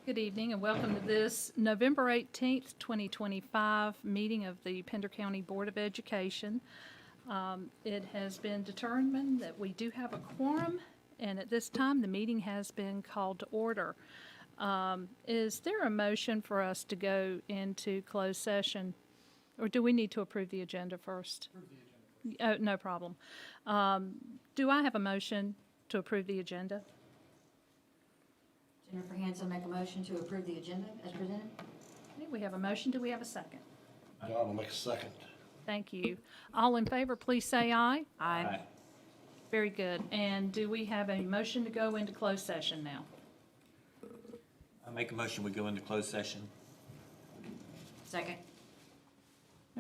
Good evening and welcome to this November 18th, 2025 meeting of the Pender County Board of Education. It has been determined that we do have a quorum, and at this time, the meeting has been called to order. Is there a motion for us to go into closed session? Or do we need to approve the agenda first? Approve the agenda. Oh, no problem. Do I have a motion to approve the agenda? Jennifer Hansen make a motion to approve the agenda as presented. Okay, we have a motion. Do we have a second? John will make a second. Thank you. All in favor, please say aye. Aye. Very good. And do we have a motion to go into closed session now? I make a motion, we go into closed session. Second.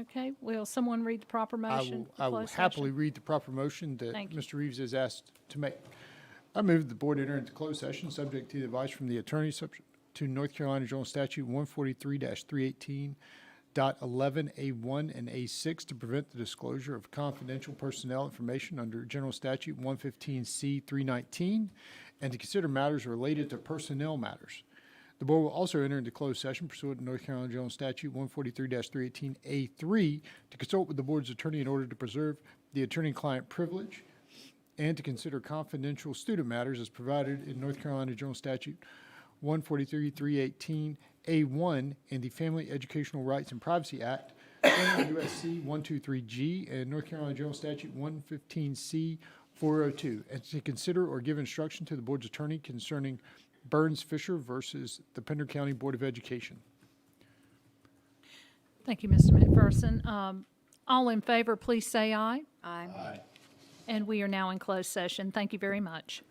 Okay, will someone read the proper motion? I will happily read the proper motion that Thank you. Mr. Reeves has asked to make. I move that the board enter into closed session, subject to the advice from the attorney, subject to North Carolina General Statute 143-318.11A1 and A6 to prevent the disclosure of confidential personnel information under General Statute 115C319 and to consider matters related to personnel matters. The board will also enter into closed session pursuant to North Carolina General Statute 143-318A3 to consult with the board's attorney in order to preserve the attorney-client privilege and to consider confidential student matters as provided in North Carolina General Statute 143-318A1 and the Family Educational Rights and Privacy Act, USC 123G, and North Carolina General Statute 115C402, and to consider or give instruction to the board's attorney concerning Burns Fisher versus the Pender County Board of Education. Thank you, Mr. McPherson. All in favor, please say aye. Aye. Aye. And we are now in closed session. Thank you very much.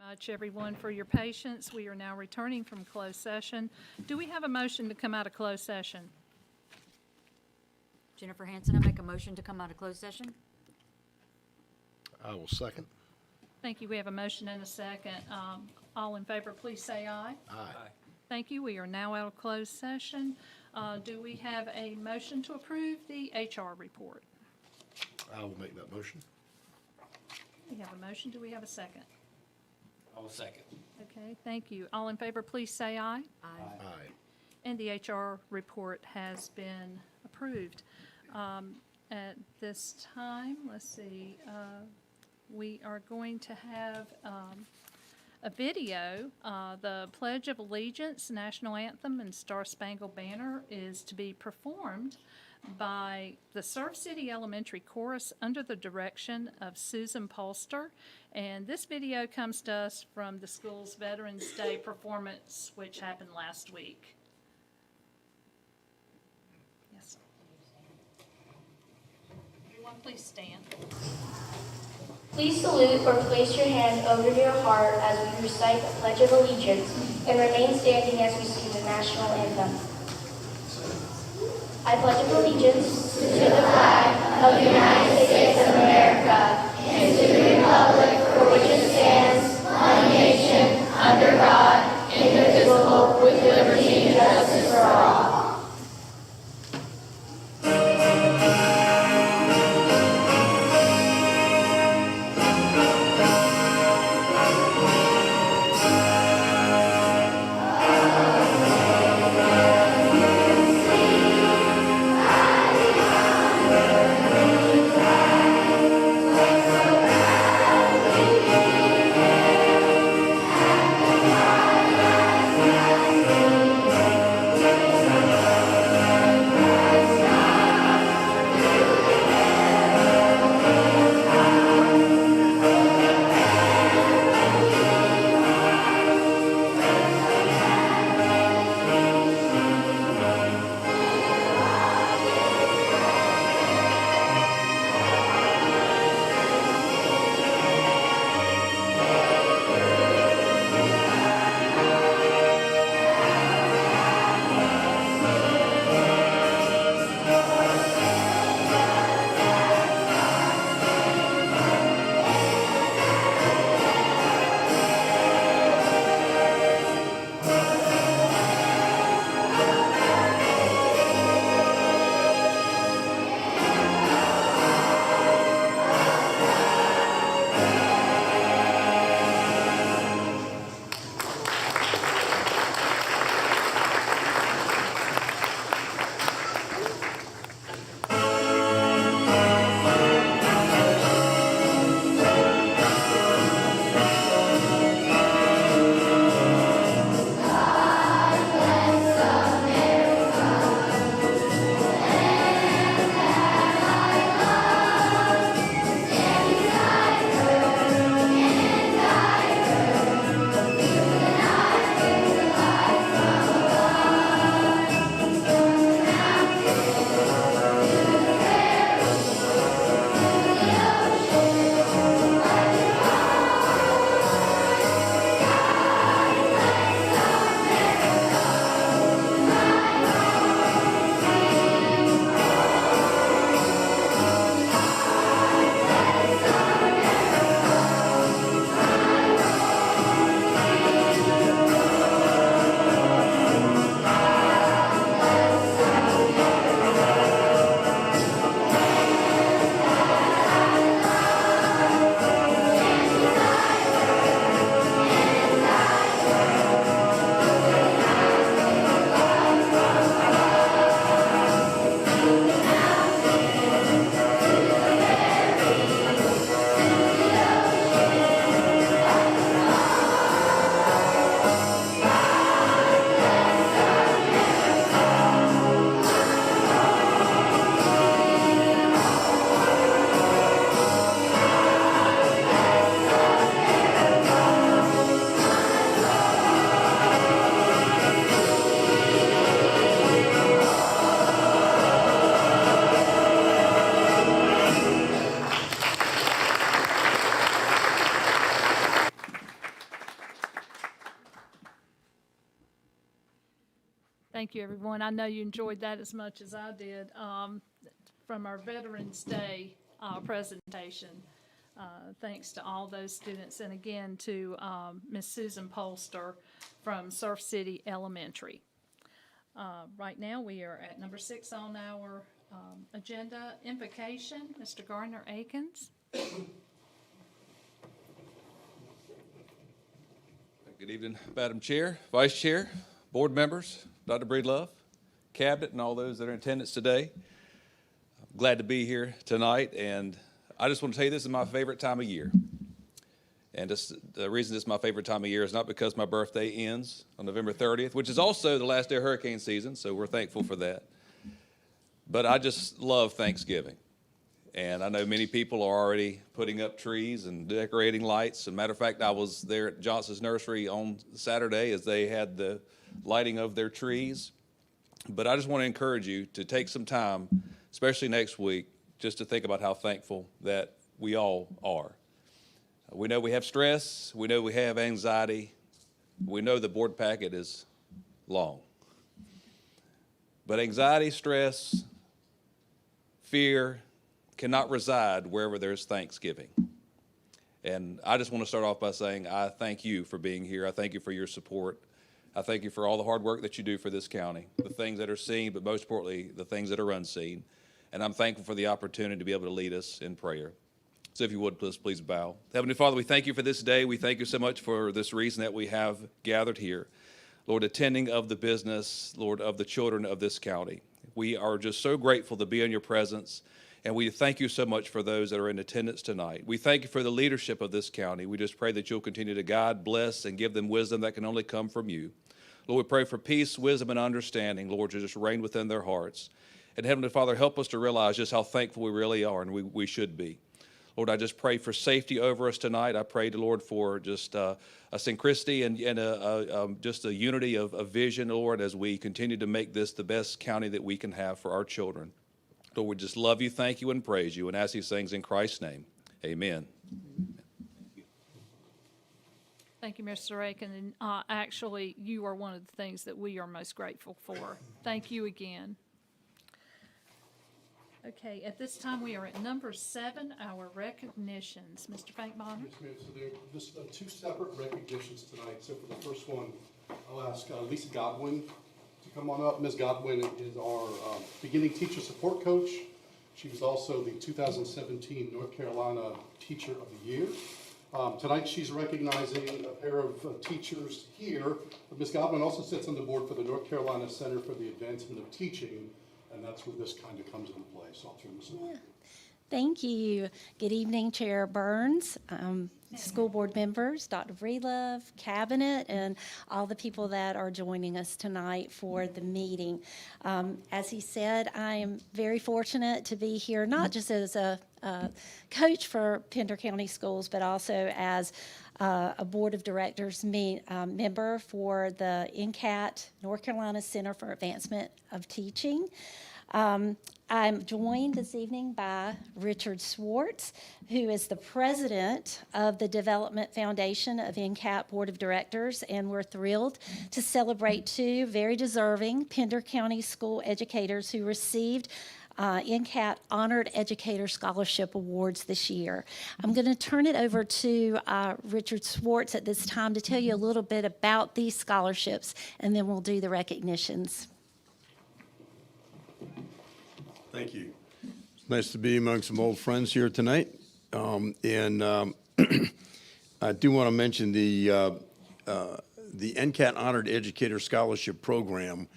Much, everyone, for your patience. We are now returning from closed session. Do we have a motion to come out of closed session? Jennifer Hansen, I make a motion to come out of closed session. I will second. Thank you. We have a motion and a second. All in favor, please say aye. Aye. Thank you. We are now out of closed session. Do we have a motion to approve the HR report? I will make that motion. We have a motion. Do we have a second? I will second. Okay, thank you. All in favor, please say aye. Aye. Aye. And the HR report has been approved. At this time, let's see, we are going to have a video. The Pledge of Allegiance, National Anthem, and Star Spangled Banner is to be performed by the Surf City Elementary Chorus under the direction of Susan Polster. And this video comes to us from the school's Veterans Day performance, which happened last week. Yes. Everyone, please stand. Please salute or place your hand over your heart as we recite the Pledge of Allegiance and remain standing as we sing the national anthem. I pledge allegiance to the flag of the United States of America and to the republic for which it stands, one nation, under God, indivisible, with liberty and justice for all. Thank you, everyone. I know you enjoyed that as much as I did, from our Veterans Day presentation. Thanks to all those students, and again to Miss Susan Polster from Surf City Elementary. Right now, we are at number 6 on our agenda, invocation. Mr. Gardner Akins. Good evening, Madam Chair, Vice Chair, board members, Dr. Breedlove, Cabinet, and all those that are in attendance today. I'm glad to be here tonight, and I just want to tell you this is my favorite time of year. And the reason this is my favorite time of year is not because my birthday ends on November 30th, which is also the last day of hurricane season, so we're thankful for that. But I just love Thanksgiving. And I know many people are already putting up trees and decorating lights. As a matter of fact, I was there at Johnson's Nursery on Saturday as they had the lighting of their trees. But I just want to encourage you to take some time, especially next week, just to think about how thankful that we all are. We know we have stress. We know we have anxiety. We know the board packet is long. But anxiety, stress, fear cannot reside wherever there's Thanksgiving. And I just want to start off by saying I thank you for being here. I thank you for your support. I thank you for all the hard work that you do for this county, the things that are seen, but most importantly, the things that are unseen. And I'm thankful for the opportunity to be able to lead us in prayer. So if you would, please bow. Heavenly Father, we thank you for this day. We thank you so much for this reason that we have gathered here. Lord, attending of the business, Lord, of the children of this county. We are just so grateful to be in your presence. And we thank you so much for those that are in attendance tonight. We thank you for the leadership of this county. We just pray that you'll continue to guide, bless, and give them wisdom that can only come from you. Lord, we pray for peace, wisdom, and understanding, Lord, to just reign within their hearts. And Heavenly Father, help us to realize just how thankful we really are, and we should be. Lord, I just pray for safety over us tonight. I pray to Lord for just a synchronicity and just a unity of vision, Lord, as we continue to make this the best county that we can have for our children. Lord, we just love you, thank you, and praise you, and ask these things in Christ's name. Amen. Thank you, Mr. Aiken. And actually, you are one of the things that we are most grateful for. Thank you again. Okay, at this time, we are at number 7, our recognitions. Mr. Finkbonner? Yes, ma'am. So there are just 2 separate recognitions tonight. So for the first one, I'll ask Lisa Godwin to come on up. Ms. Godwin is our beginning teacher support coach. She was also the 2017 North Carolina Teacher of the Year. Tonight she's recognizing a pair of teachers here. But Ms. Godwin also sits on the board for the North Carolina Center for the Advancement of Teaching, and that's where this kind of comes into play. So I'll turn this over. Thank you. Good evening, Chair Burns, school board members, Dr. Breedlove, Cabinet, and all the people that are joining us tonight for the meeting. As he said, I am very fortunate to be here, not just as a coach for Pender County Schools, but also as a Board of Directors member for the NCAT, North Carolina Center for Advancement of Teaching. I'm joined this evening by Richard Swartz, who is the president of the Development Foundation of NCAT Board of Directors, and we're thrilled to celebrate 2 very deserving Pender County school educators who received NCAT Honored Educator Scholarship Awards this year. I'm going to turn it over to Richard Swartz at this time to tell you a little bit about these scholarships, and then we'll do the recognitions. Thank you. It's nice to be among some old friends here tonight. I do want to mention the NCAT Honored Educator Scholarship Program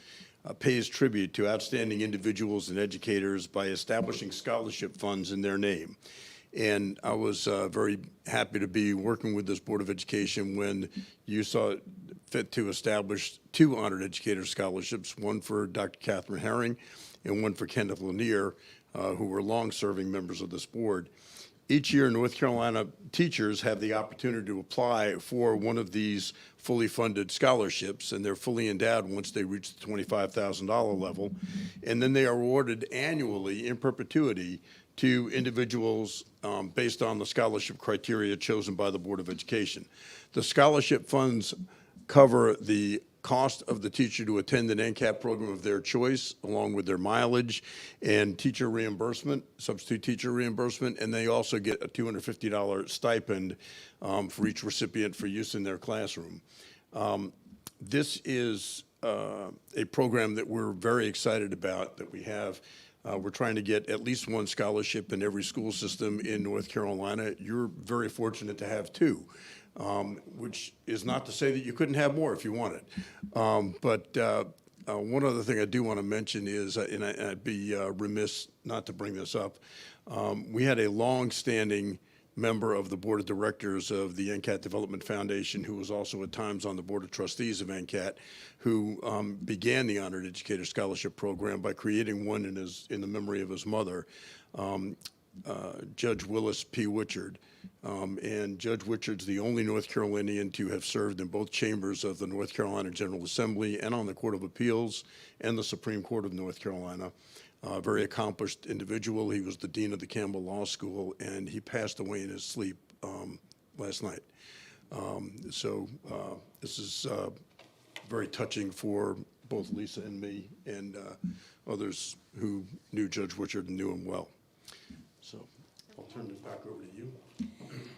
pays tribute to outstanding individuals and educators by establishing scholarship funds in their name. And I was very happy to be working with this Board of Education when you saw it fit to establish 2 Honored Educator Scholarships, one for Dr. Catherine Herring and one for Kenneth Lanier, who were long-serving members of this board. Each year, North Carolina teachers have the opportunity to apply for one of these fully funded scholarships, and they're fully endowed once they reach the $25,000 level. And then they are awarded annually in perpetuity to individuals based on the scholarship criteria chosen by the Board of Education. The scholarship funds cover the cost of the teacher to attend an NCAP program of their choice, along with their mileage and teacher reimbursement, substitute teacher reimbursement, and they also get a $250 stipend for each recipient for use in their classroom. This is a program that we're very excited about that we have. We're trying to get at least one scholarship in every school system in North Carolina. You're very fortunate to have two, which is not to say that you couldn't have more if you wanted. But one other thing I do want to mention is, and I'd be remiss not to bring this up, we had a long-standing member of the board of directors of the NCAT Development Foundation, who was also at times on the board of trustees of NCAT, who began the Honored Educator Scholarship Program by creating one in the memory of his mother, Judge Willis P. Witchard. And Judge Witchard's the only North Carolinian to have served in both chambers of the North Carolina General Assembly and on the Court of Appeals and the Supreme Court of North Carolina. Very accomplished individual. He was the dean of the Campbell Law School, and he passed away in his sleep last night. So this is very touching for both Lisa and me and others who knew Judge Witchard and knew him well. So I'll turn it back over to you.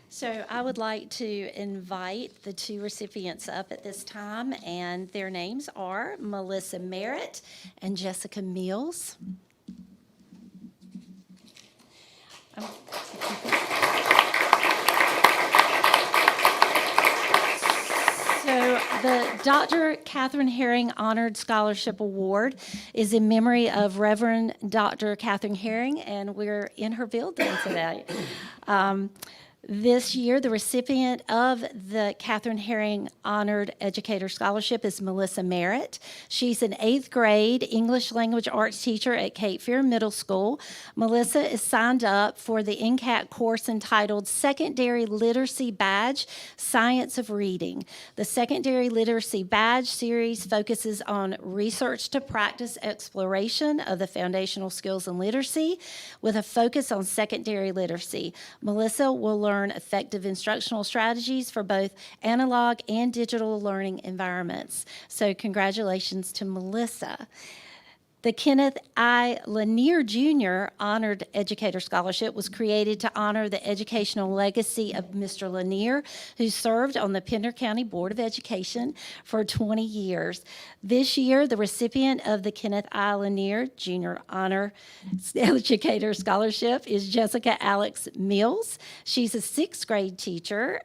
So I would like to invite the two recipients up at this time, and their names are Melissa Merritt and Jessica Mills. So the Dr. Catherine Herring Honored Scholarship Award is in memory of Reverend Dr. Catherine Herring, and we're in her building today. This year, the recipient of the Catherine Herring Honored Educator Scholarship is Melissa Merritt. She's an 8th grade English language arts teacher at Cape Fear Middle School. Melissa is signed up for the NCAT course entitled Secondary Literacy Badge, Science of Reading. The Secondary Literacy Badge series focuses on research to practice exploration of the foundational skills in literacy with a focus on secondary literacy. Melissa will learn effective instructional strategies for both analog and digital learning environments. So congratulations to Melissa. The Kenneth I. Lanier Jr. Honored Educator Scholarship was created to honor the educational legacy of Mr. Lanier, who served on the Pender County Board of Education for 20 years. This year, the recipient of the Kenneth I. Lanier Jr. Honor Educator Scholarship is Jessica Alex Mills. She's a 6th grade teacher,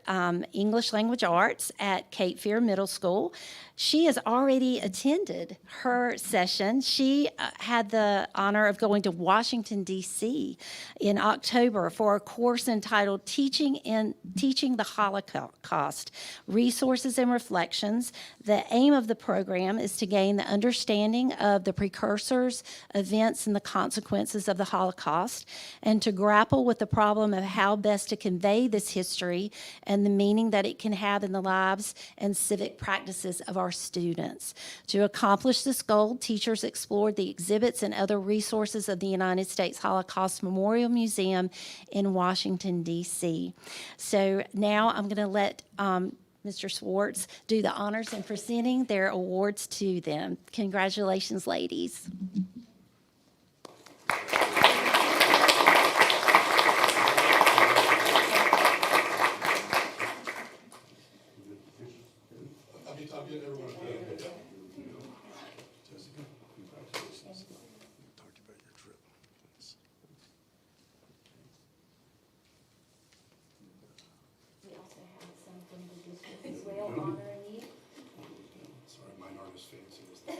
English Language Arts at Cape Fear Middle School. She has already attended her session. She had the honor of going to Washington, D.C. in October for a course entitled Teaching the Holocaust, Resources and Reflections. The aim of the program is to gain the understanding of the precursors, events, and the consequences of the Holocaust, and to grapple with the problem of how best to convey this history and the meaning that it can have in the lives and civic practices of our students. To accomplish this goal, teachers explored the exhibits and other resources of the United States Holocaust Memorial Museum in Washington, D.C. So now I'm going to let Mr. Swartz do the honors in presenting their awards to them. Congratulations, ladies. I'll get everyone. Jessica, congratulations. Talked about your trip. We also have some from the district as well honoring you. Sorry, mine aren't as fancy as that.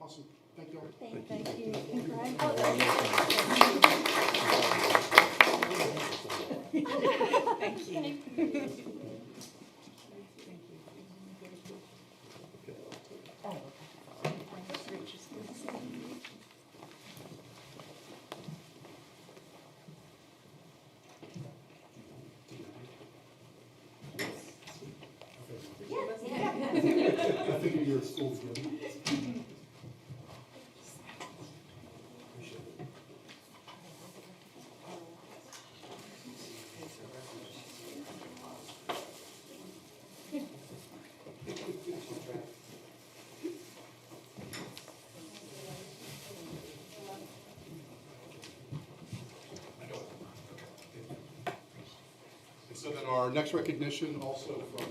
Awesome. Thank you all. Thank you. Congratulations. I think your school's good. And so then our next recognition also from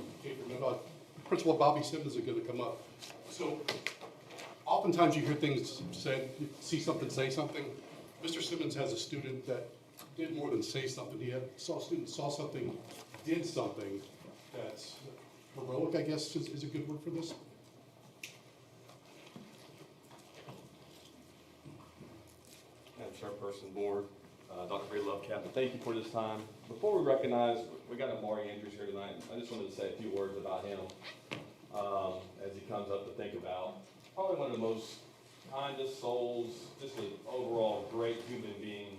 Principal Bobby Simmons is going to come up. So oftentimes you hear things said, you see something, say something. Mr. Simmons has a student that did more than say something. He had, a student saw something, did something that's heroic, I guess is a good word for this. Madam Chairperson, Board, Dr. Breedlove, Captain, thank you for this time. Before we recognize, we got Amari Andrews here tonight. I just wanted to say a few words about him as he comes up to think about. Probably one of the most kindest souls, just an overall great human being,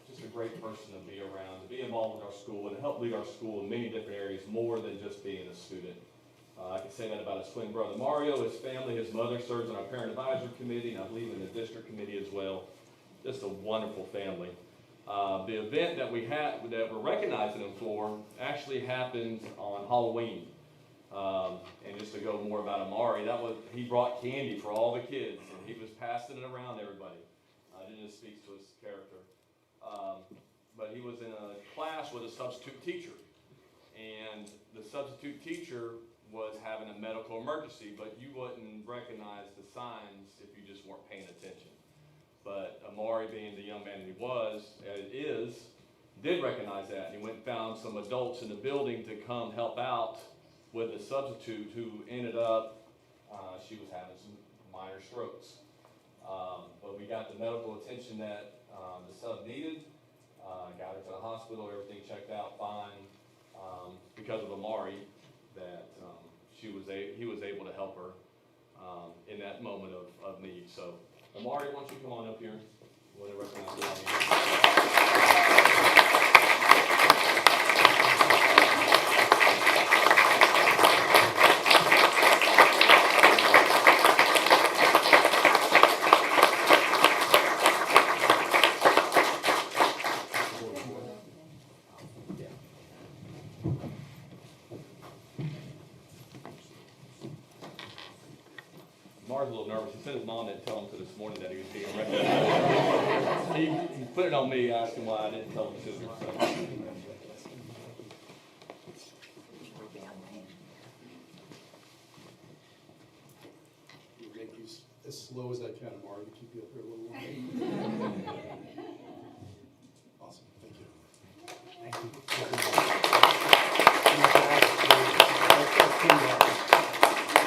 just a great person to be around, to be involved with our school and to help lead our school in many different areas, more than just being a student. I can say that about his twin brother Mario, his family, his mother serves on our parent advisory committee, and I believe in the district committee as well. Just a wonderful family. The event that that we're recognizing him for actually happened on Halloween. And just to go more about Amari, he brought candy for all the kids, and he was passing it around everybody. It just speaks to his character. But he was in a class with a substitute teacher, and the substitute teacher was having a medical emergency, but you wouldn't recognize the signs if you just weren't paying attention. But Amari, being the young man he did recognize that, and he went and found some adults in the building to come help out with a substitute who ended up, she was having some minor strokes. But we got the medical attention that the sub needed, got her to the hospital, everything checked out fine, because of Amari, that he was able to help her in that moment of need. So, Amari, why don't you come on up here? I want to recognize you. Mark's a little nervous. He said his mom didn't tell him until this morning that he was being recognized. He put it on me, asking why I didn't tell him sooner. So. You make these as slow as I can, Amari, to keep you up here a little longer. Awesome. Thank you. Thank you. Good job.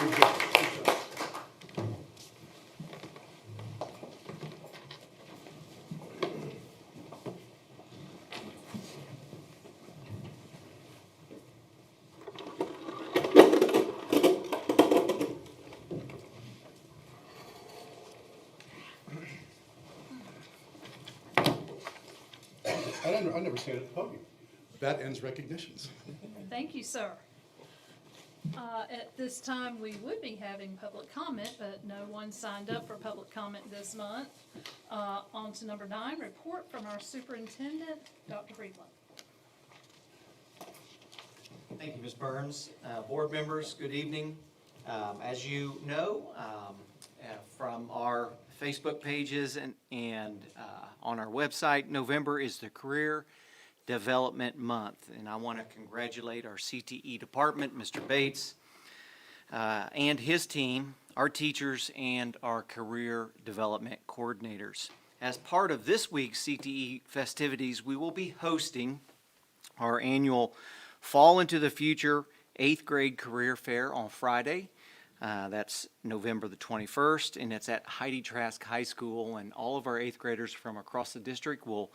Good job. I never stand at the podium. That ends recognitions. Thank you, sir. At this time, we would be having public comment, but no one signed up for public comment this month. On to number 9, report from our superintendent, Dr. Breedlove. Thank you, Ms. Burns. Board members, good evening. As you know, from our Facebook pages and on our website, November is the Career Development Month. And I want to congratulate our CTE department, Mr. Bates, and his team, our teachers, and our career development coordinators. As part of this week's CTE festivities, we will be hosting our annual Fall into the Future 8th grade career fair on Friday. That's November the 21st, and it's at Heidi Trask High School, and all of our eighth graders from across the district will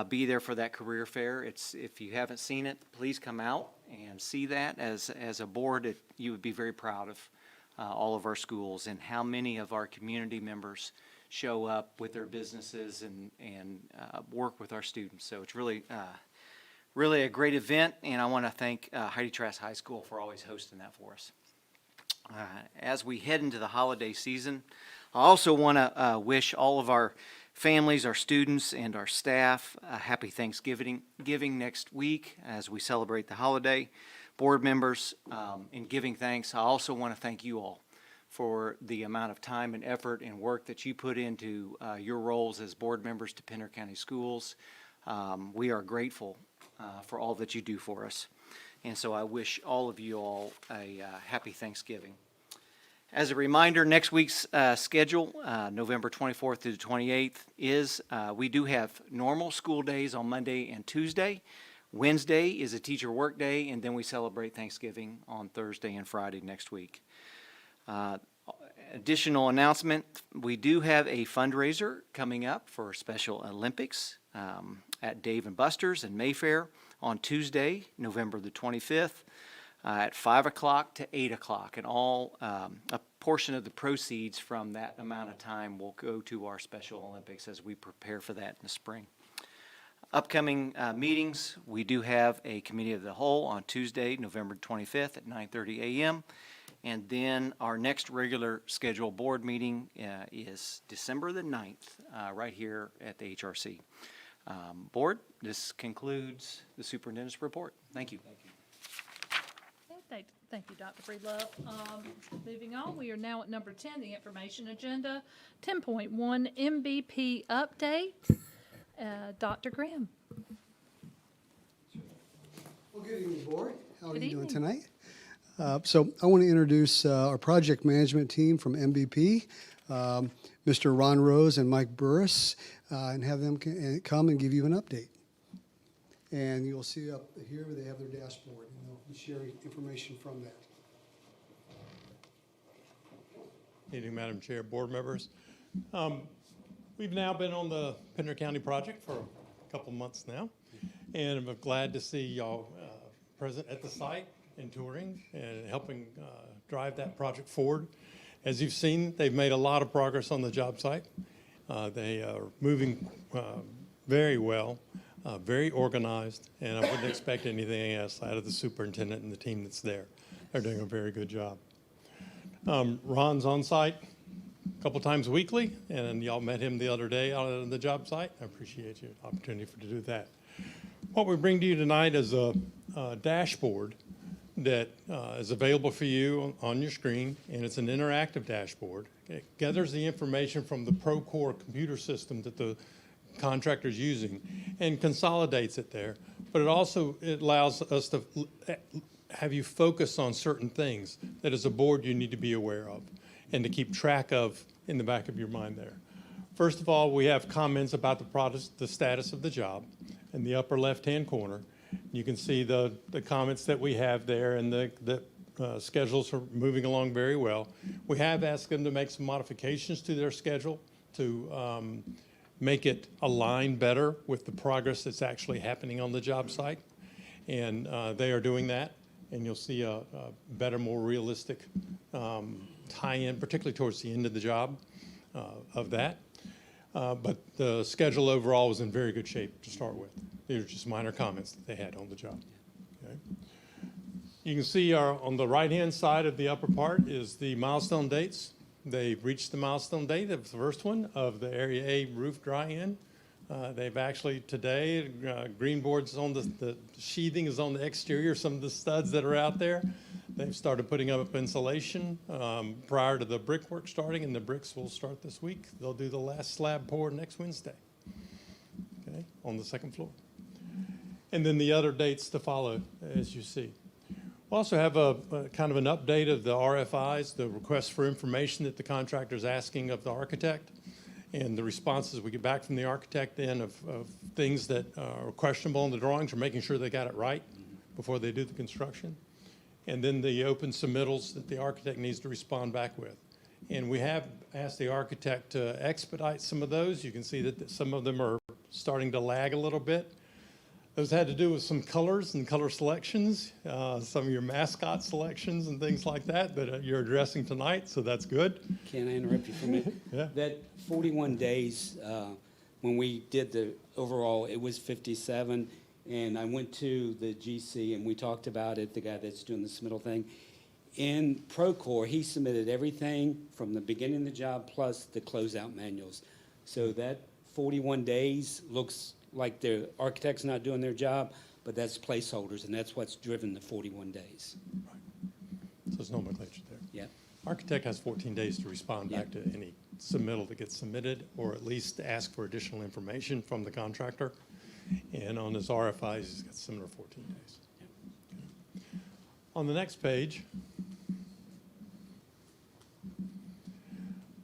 be there for that career fair. If you haven't seen it, please come out and see that. As a board, you would be very proud of all of our schools and how many of our community members show up with their businesses and work with our students. So it's really a great event, and I want to thank Heidi Trask High School for always hosting that for us. As we head into the holiday season, I also want to wish all of our families, our students, and our staff a happy Thanksgiving next week as we celebrate the holiday. Board members, in giving thanks, I also want to thank you all for the amount of time and effort and work that you put into your roles as board members to Pender County Schools. We are grateful for all that you do for us. And so I wish all of you all a happy Thanksgiving. As a reminder, next week's schedule, November 24th through the 28th, is we do have normal school days on Monday and Tuesday. Wednesday is a teacher work day, and then we celebrate Thanksgiving on Thursday and Friday next week. Additional announcement, we do have a fundraiser coming up for Special Olympics at Dave & Buster's in Mayfair on Tuesday, November the 25th, at 5 o'clock to 8 o'clock. And a portion of the proceeds from that amount of time will go to our Special Olympics as we prepare for that in the spring. Upcoming meetings, we do have a Committee of the Whole on Tuesday, November 25th at 9:30 a.m. And then our next regular scheduled board meeting is December the 9th, right here at the HRC. Board, this concludes the superintendent's report. Thank you. Okay, thank you, Dr. Breedlove. Moving on, we are now at number 10, the information agenda. 10.1 MVP update. Dr. Graham. Well, good evening, board. How are Good you doing evening. tonight? So I want to introduce our project management team from MVP, Mr. Ron Rose and Mike Burris, and have them come and give you an update. And you'll see up here they have their dashboard, and they'll be sharing information from that. Evening, Madam Chair, board members. We've now been on the Pender County project for a couple months now, and I'm glad to see y'all present at the site and touring and helping drive that project forward. As you've seen, they've made a lot of progress on the job site. They are moving very well, very organized, and I wouldn't expect anything else out of the superintendent and the team that's there. They're doing a very good job. Ron's on site a couple times weekly, and y'all met him the other day out on the job site. I appreciate your opportunity to do that. What we bring to you tonight is a dashboard that is available for you on your screen, and it's an interactive dashboard. It gathers the information from the Procore computer system that the contractor's using and consolidates it there, but it allows us to have you focus on certain things that as a board you need to be aware of and to keep track of in the back of your mind there. First of all, we have comments about the status of the job in the upper left-hand corner. You can see the comments that we have there, and the schedules are moving along very well. We have asked them to make some modifications to their schedule to make it align better with the progress that's actually happening on the job site. And they are doing that, and you'll see a better, more realistic tie-in, particularly towards the end of the job of that. But the schedule overall was in very good shape to start with. These are just minor comments that they had on the job. Okay. You can see on the right-hand side of the upper part is the milestone dates. They've reached the milestone date of the first one of the Area A roof dry-in. They've actually today, green boards on the sheathing is on the exterior, some of the studs that are out there. They've started putting up insulation prior to the brickwork starting, and the bricks will start this week. They'll do the last slab pour next Wednesday, okay, on the second floor. And then the other dates to follow, as you see. We also have a kind of an update of the RFIs, the requests for information that the contractor is asking of the architect, and the responses we get back from the architect then of things that are questionable in the drawings, or making sure they got it right before they do the construction. and then the open submittals that the architect needs to respond back with. And we have asked the architect to expedite some of those. You can see that some of them are starting to lag a little bit. Those had to do with some colors and color selections, some of your mascot selections and things like that you're addressing tonight, so that's good. Can I interrupt you for a minute? Yeah. That 41 days, when we did the overall, it was 57, and I went to the GC and we talked about it, the guy that's doing the submittal thing. In Procore, he submitted everything from the beginning of the job plus the closeout manuals. So that 41 days looks like the architect's not doing their job, but that's placeholders, and that's what's driven the 41 days. So there's nomenclature there. Yeah. Architect has 14 days to respond back to any submittal that gets submitted, or at least to ask for additional information from the contractor. And on his RFIs, he's got similar 14 days. Okay. On the next page,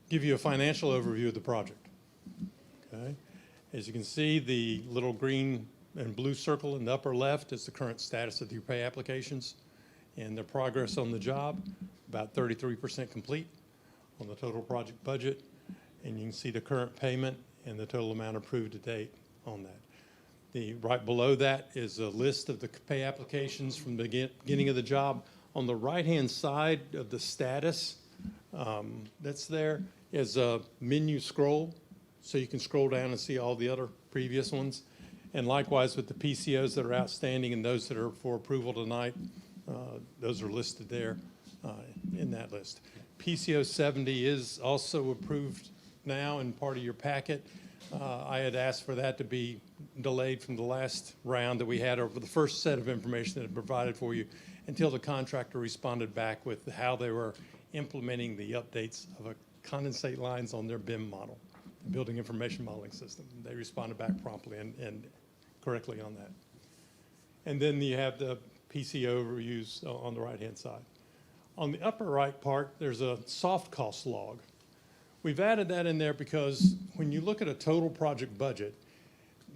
give you a financial overview of the project. Okay. As you can see, the little green and blue circle in the upper left is the current status of your pay applications and the progress on the job, about 33% complete on the total project budget. And you can see the current payment and the total amount approved to date on that. Right below that is a list of the pay applications from the beginning of the job. On the right-hand side of the status that's there is a menu scroll, so you can scroll down and see all the other previous ones. And likewise with the PCOs that are outstanding and those that are for approval tonight, those are listed there in that list. PCO 70 is also approved now and part of your packet. I had asked for that to be delayed from the last round that we had over the first set of information that had provided for you until the contractor responded back with how they were implementing the updates of a condensate lines on their BIM model, the Building Information Modeling System. They responded back promptly and correctly on that. And then you have the PCO reviews on the right-hand side. On the upper right part, there's a soft cost log. We've added that in there because when you look at a total project budget,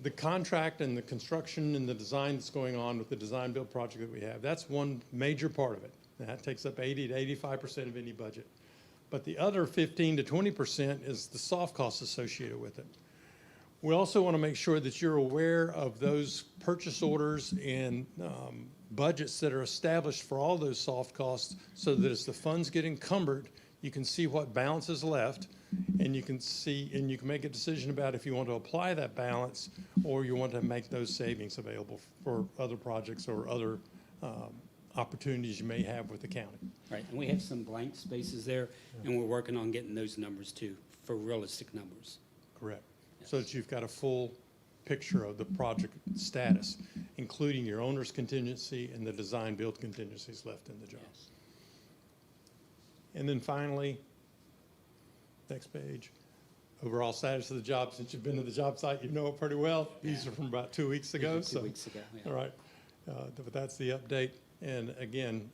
the contract and the construction and the design that's going on with the design build project that we have, that's one major part of it. That takes up 80 to 85% of any budget. But the other 15 to 20% is the soft costs associated with it. We also want to make sure that you're aware of those purchase orders and budgets that are established for all those soft costs so that as the funds get encumbered, you can see what balance is left, and you can see, and you can make a decision about if you want to apply that balance or you want to make those savings available for other projects or other opportunities you may have with the county. Right, and we have some blank spaces there, and we're working on getting those numbers too, for realistic numbers. Correct. So that you've got a full picture of the project status, including your owner's contingency and the design build contingencies left in the job. Yes. And then finally, next page, overall status of the job. Since you've been to the job site, you know it pretty well. These are from about 2 weeks ago. These are 2 weeks ago, yeah. All right, but that's the update. And again,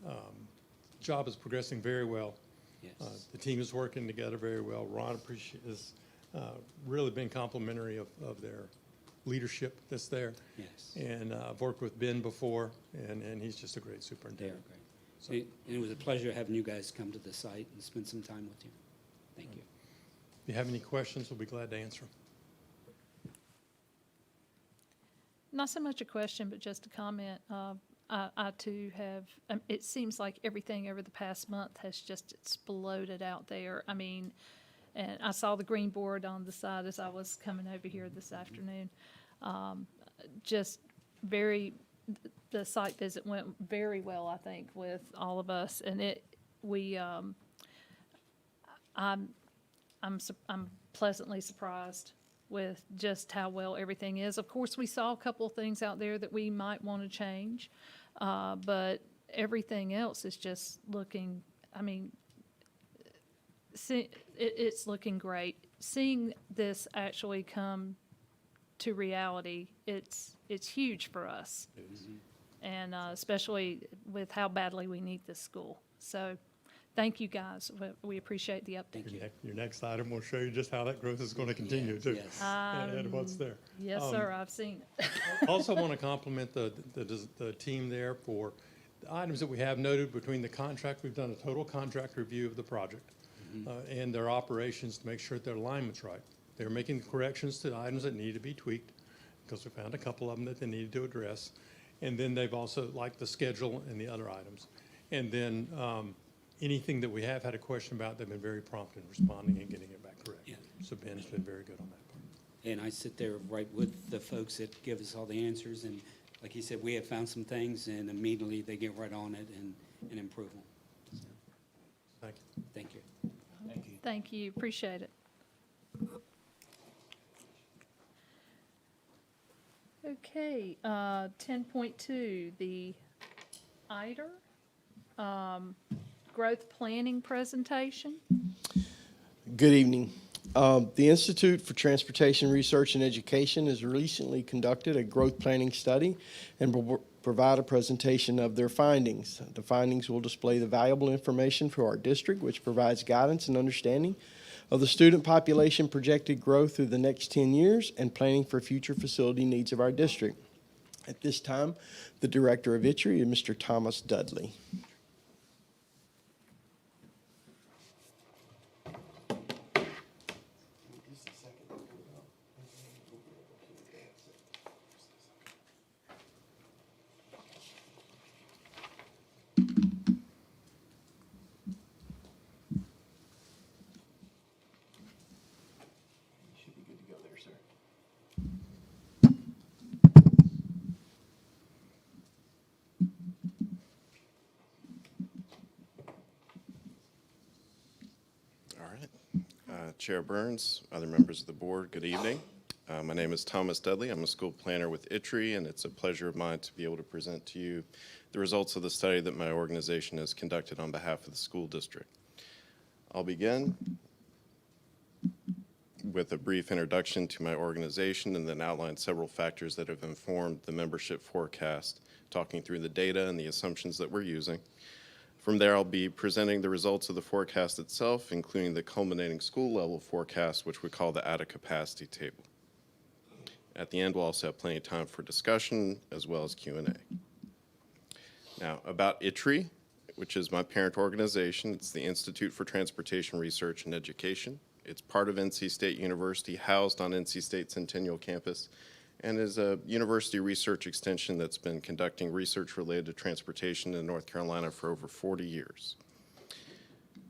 job is progressing very well. Yes. The team is working together very well. Ron has really been complimentary of their leadership that's there. Yes. And I've worked with Ben before, and he's just a great They are superintendent. great. And it was a pleasure having you guys come to the site and spend some time with you. Thank you. If you have any questions, we'll be glad to answer them. Not so much a question, but just a comment. I too have, it seems like everything over the past month has just exploded out there. I mean, and I saw the green board on the side as I was coming over here this afternoon. Just the site visit went very well, I think, with all of us, and I'm pleasantly surprised with just how well everything is. Of course, we saw a couple of things out there that we might want to change, but everything else is just looking, I mean, it's looking great. Seeing this actually come to reality, it's huge for us. And especially with how badly we need this school. So thank you, guys. We appreciate the update. Your next item will show you just how that growth is going to continue too, Yes. and what's there. Yes, sir, I've seen it. Also want to compliment the team there for items that we have noted between the contract, we've done a total contract review of the project and their operations to make sure that their alignment's right. They're making corrections to the items that need to be tweaked because we found a couple of them that they needed to address. And then they've also, like the schedule and the other items. And then anything that we have had a question about, they've been very prompt in responding and getting it back correct. Yeah. So Ben's been very good on that part. And I sit there right with the folks that give us all the answers, and like he said, we have found some things, and immediately they get right on it and improve them. So, Thank you. thank you. Thank you, appreciate it. Okay, 10.2, the ITER, growth planning presentation. Good evening. The Institute for Transportation Research and Education has recently conducted a growth planning study and will provide a presentation of their findings. The findings will display the valuable information for our district, which provides guidance and understanding of the student population projected growth through the next 10 years and planning for future facility needs of our district. At this time, the Director of ITRI is Mr. Thomas Dudley. Chair Burns, other members of the board, good evening. My name is Thomas Dudley. I'm a school planner with ITRI, and it's a pleasure of mine to be able to present to you the results of the study that my organization has conducted on behalf of the school district. I'll begin with a brief introduction to my organization and then outline several factors that have informed the membership forecast, talking through the data and the assumptions that we're using. From there, I'll be presenting the results of the forecast itself, including the culminating school level forecast, which we call the added capacity table. At the end, we'll also have plenty of time for discussion as well as Q&A. Now, about ITRI, which is my parent organization. It's the Institute for Transportation Research and Education. It's part of NC State University, housed on NC State Centennial Campus, and is a university research extension that's been conducting research related to transportation in North Carolina for over 40 years.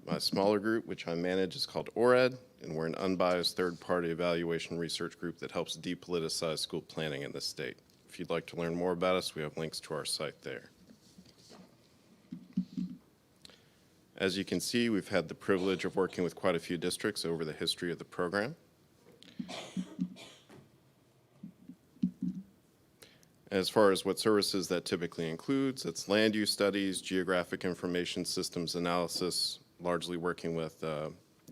My smaller group, which I manage, is called ORED, and we're an unbiased third-party evaluation research group that helps depoliticize school planning in the state. If you'd like to learn more about us, we have links to our site there. As you can see, we've had the privilege of working with quite a few districts over the history of the program. As far as what services that typically includes, it's land use studies, geographic information systems analysis, largely working with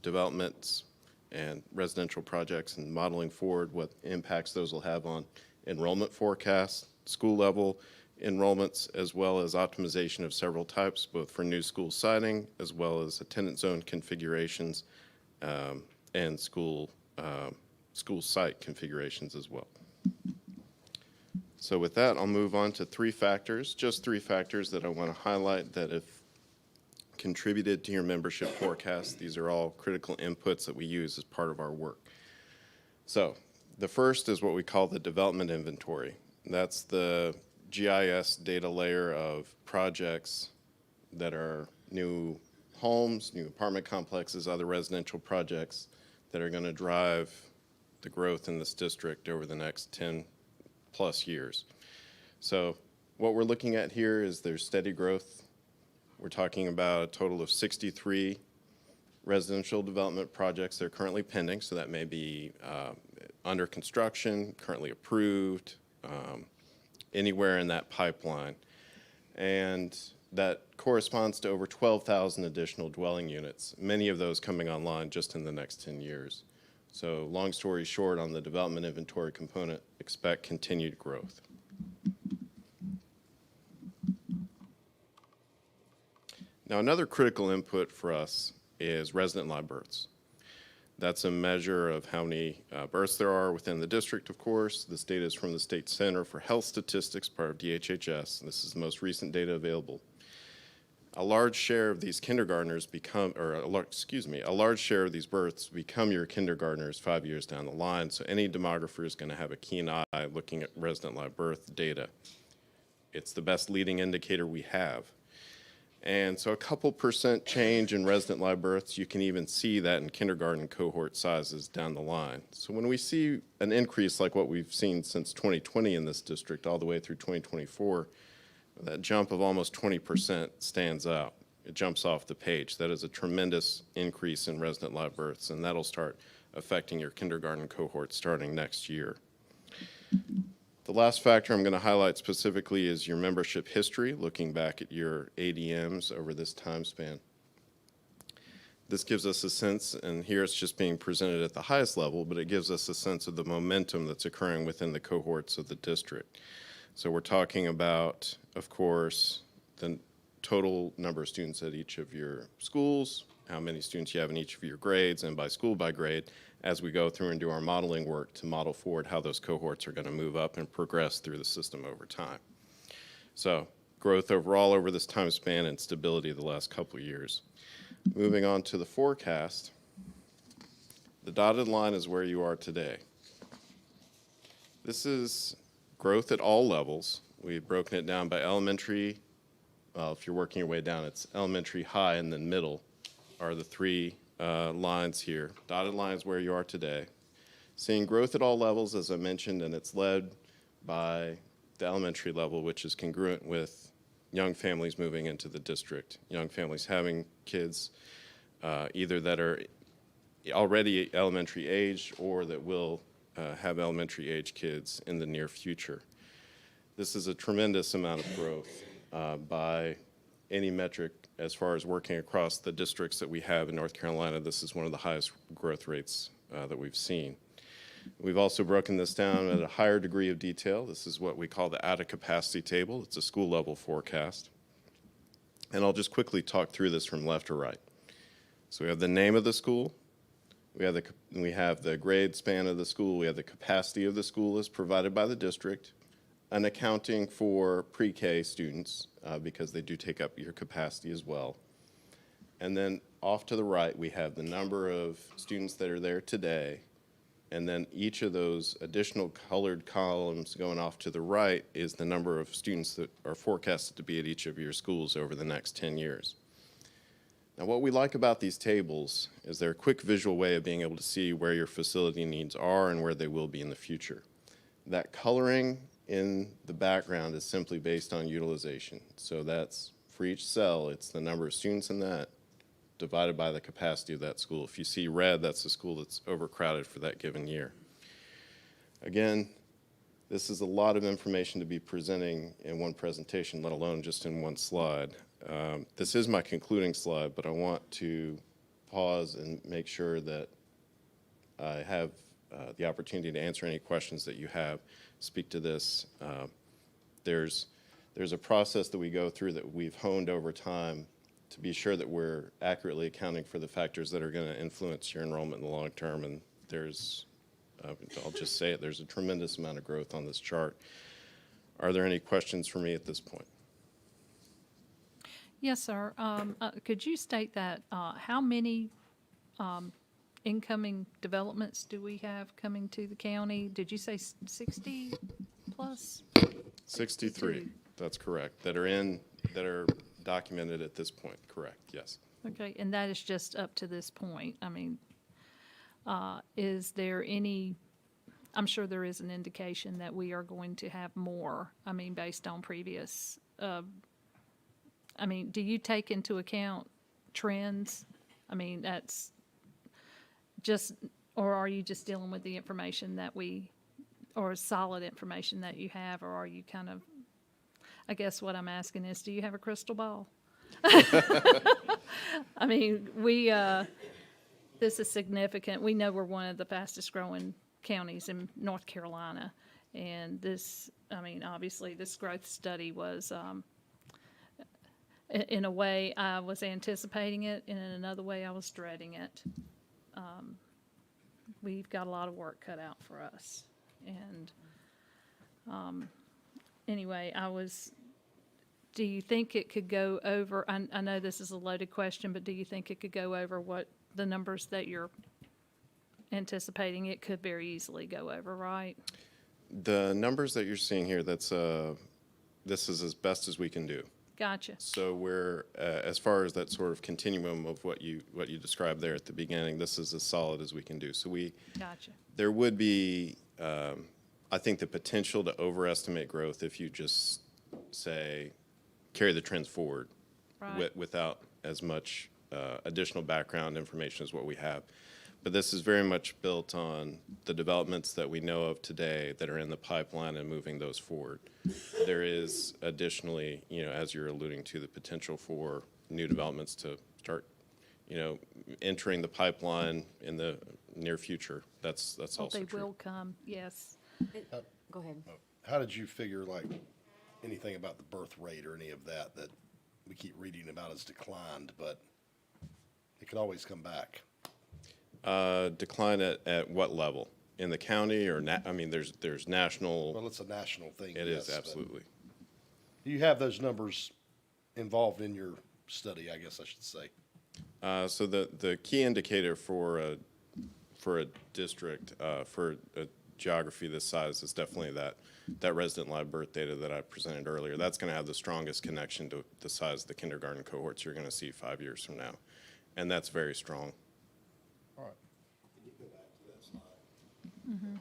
developments and residential projects and modeling forward what impacts those will have on enrollment forecasts, school level enrollments, as well as optimization of several types, both for new school siting as well as attendance zone configurations and school site configurations as well. So with that, I'll move on to just three factors that I want to highlight that have contributed to your membership forecast. These are all critical inputs that we use as part of our work. So the first is what we call the development inventory. That's the GIS data layer of projects that are new homes, new apartment complexes, other residential projects that are going to drive the growth in this district over the next 10 plus years. So what we're looking at here is there's steady growth. We're talking about a total of 63 residential development projects that are currently pending. So that may be under construction, currently approved, anywhere in that pipeline. And that corresponds to over 12,000 additional dwelling units, many of those coming online just in the next 10 years. So long story short, on the development inventory component, expect continued growth. Now, another critical input for us is resident live births. That's a measure of how many births there are within the district, of course. This data is from the State Center for Health Statistics, part of DHHS. This is the most recent data available. A large share of these kindergartners become, or a large share of these births become your kindergartners 5 years down the line. So any demographer is going to have a keen eye looking at resident live birth data. It's the best leading indicator we have. And so a couple % change in resident live births, you can even see that in kindergarten cohort sizes down the line. So when we see an increase like what we've seen since 2020 in this district all the way through 2024, that jump of almost 20% stands out. It jumps off the page. That is a tremendous increase in resident live births, and that'll start affecting your kindergarten cohort starting next year. The last factor I'm going to highlight specifically is your membership history, looking back at your ADMs over this time span. This gives us a sense, and here it's just being presented at the highest level, but it gives us a sense of the momentum that's occurring within the cohorts of the district. So we're talking about, of course, the total number of students at each of your schools, how many students you have in each of your grades, and by school by grade, as we go through and do our modeling work to model forward how those cohorts are going to move up and progress through the system over time. So growth overall over this time span and stability the last couple of years. Moving on to the forecast, the dotted line is where you are today. This is growth at all levels. We've broken it down by elementary. Well, if you're working your way down, it's elementary, high, and then middle are the three lines here. Dotted line is where you are today. Seeing growth at all levels, as I mentioned, and it's led by the elementary level, which is congruent with young families moving into the district, young families having kids either that are already elementary age or that will have elementary age kids in the near future. This is a tremendous amount of growth by any metric as far as working across the districts that we have in North Carolina. This is one of the highest growth rates that we've seen. We've also broken this down at a higher degree of detail. This is what we call the out-of-capacity table. It's a school-level forecast. And I'll just quickly talk through this from left to right. So we have the name of the school. We have the grade span of the school. We have the capacity of the school as provided by the district, an accounting for pre-K students because they do take up your capacity as well. And then off to the right, we have the number of students that are there today. And then each of those additional colored columns going off to the right is the number of students that are forecasted to be at each of your schools over the next 10 years. Now, what we like about these tables is they're a quick visual way of being able to see where your facility needs are and where they will be in the future. That coloring in the background is simply based on utilization. So that's for each cell, it's the number of students in that divided by the capacity of that school. If you see red, that's the school that's overcrowded for that given year. Again, this is a lot of information to be presenting in one presentation, let alone just in one slide. This is my concluding slide, but I want to pause and make sure that I have the opportunity to answer any questions that you have, speak to this. There's a process that we go through that we've honed over time to be sure that we're accurately accounting for the factors that are going to influence your enrollment in the long term. And there's, I'll just say it, there's a tremendous amount of growth on this chart. Are there any questions for me at this point? Yes, sir. Could you state that how many incoming developments do we have coming to the county? Did you say 60 plus? 63, that's correct, that are documented at this point, correct, yes. Okay, and that is just up to this point. I mean, is there any, I'm sure there is an indication that we are going to have more, I mean, based on previous, I mean, do you take into account trends? I mean, that's just, or are you just dealing with the information that or solid information that you have, or are you kind of, I guess what I'm asking is, do you have a crystal ball? I mean, this is significant. We know we're one of the fastest growing counties in North Carolina. And this, I mean, obviously this growth study was, in a way I was anticipating it, and in another way I was dreading it. We've got a lot of work cut out for us. And anyway, I was do you think it could go over, I know this is a loaded question, but do you think it could go over what the numbers that you're anticipating? It could very easily go over, right? The numbers that you're seeing here, this is as best as we can do. Gotcha. So we're, as far as that sort of continuum of what you described there at the beginning, this is as solid as we can do. So Gotcha. there would be, I think, the potential to overestimate growth if you just say, carry the trends forward Right. without as much additional background information as what we have. But this is very much built on the developments that we know of today that are in the pipeline and moving those forward. There is additionally, as you're alluding to, the potential for new developments to start, entering the pipeline in the near future. That's Oh, also they true. will come, yes. Go ahead. How did you figure, like, anything about the birth rate or any of that we keep reading about has declined, but it could always come back? Decline at what level? In the county or, there's national. Well, it's a national thing. It yes, is, but absolutely. Do you have those numbers involved in your study, I guess I should say? So the key indicator for a district, for a geography this size is definitely that resident live birth data that I presented earlier. That's going to have the strongest connection to the size of the kindergarten cohorts you're going to see 5 years from now. And that's very strong. All right. Can you go back to that slide? Mhm.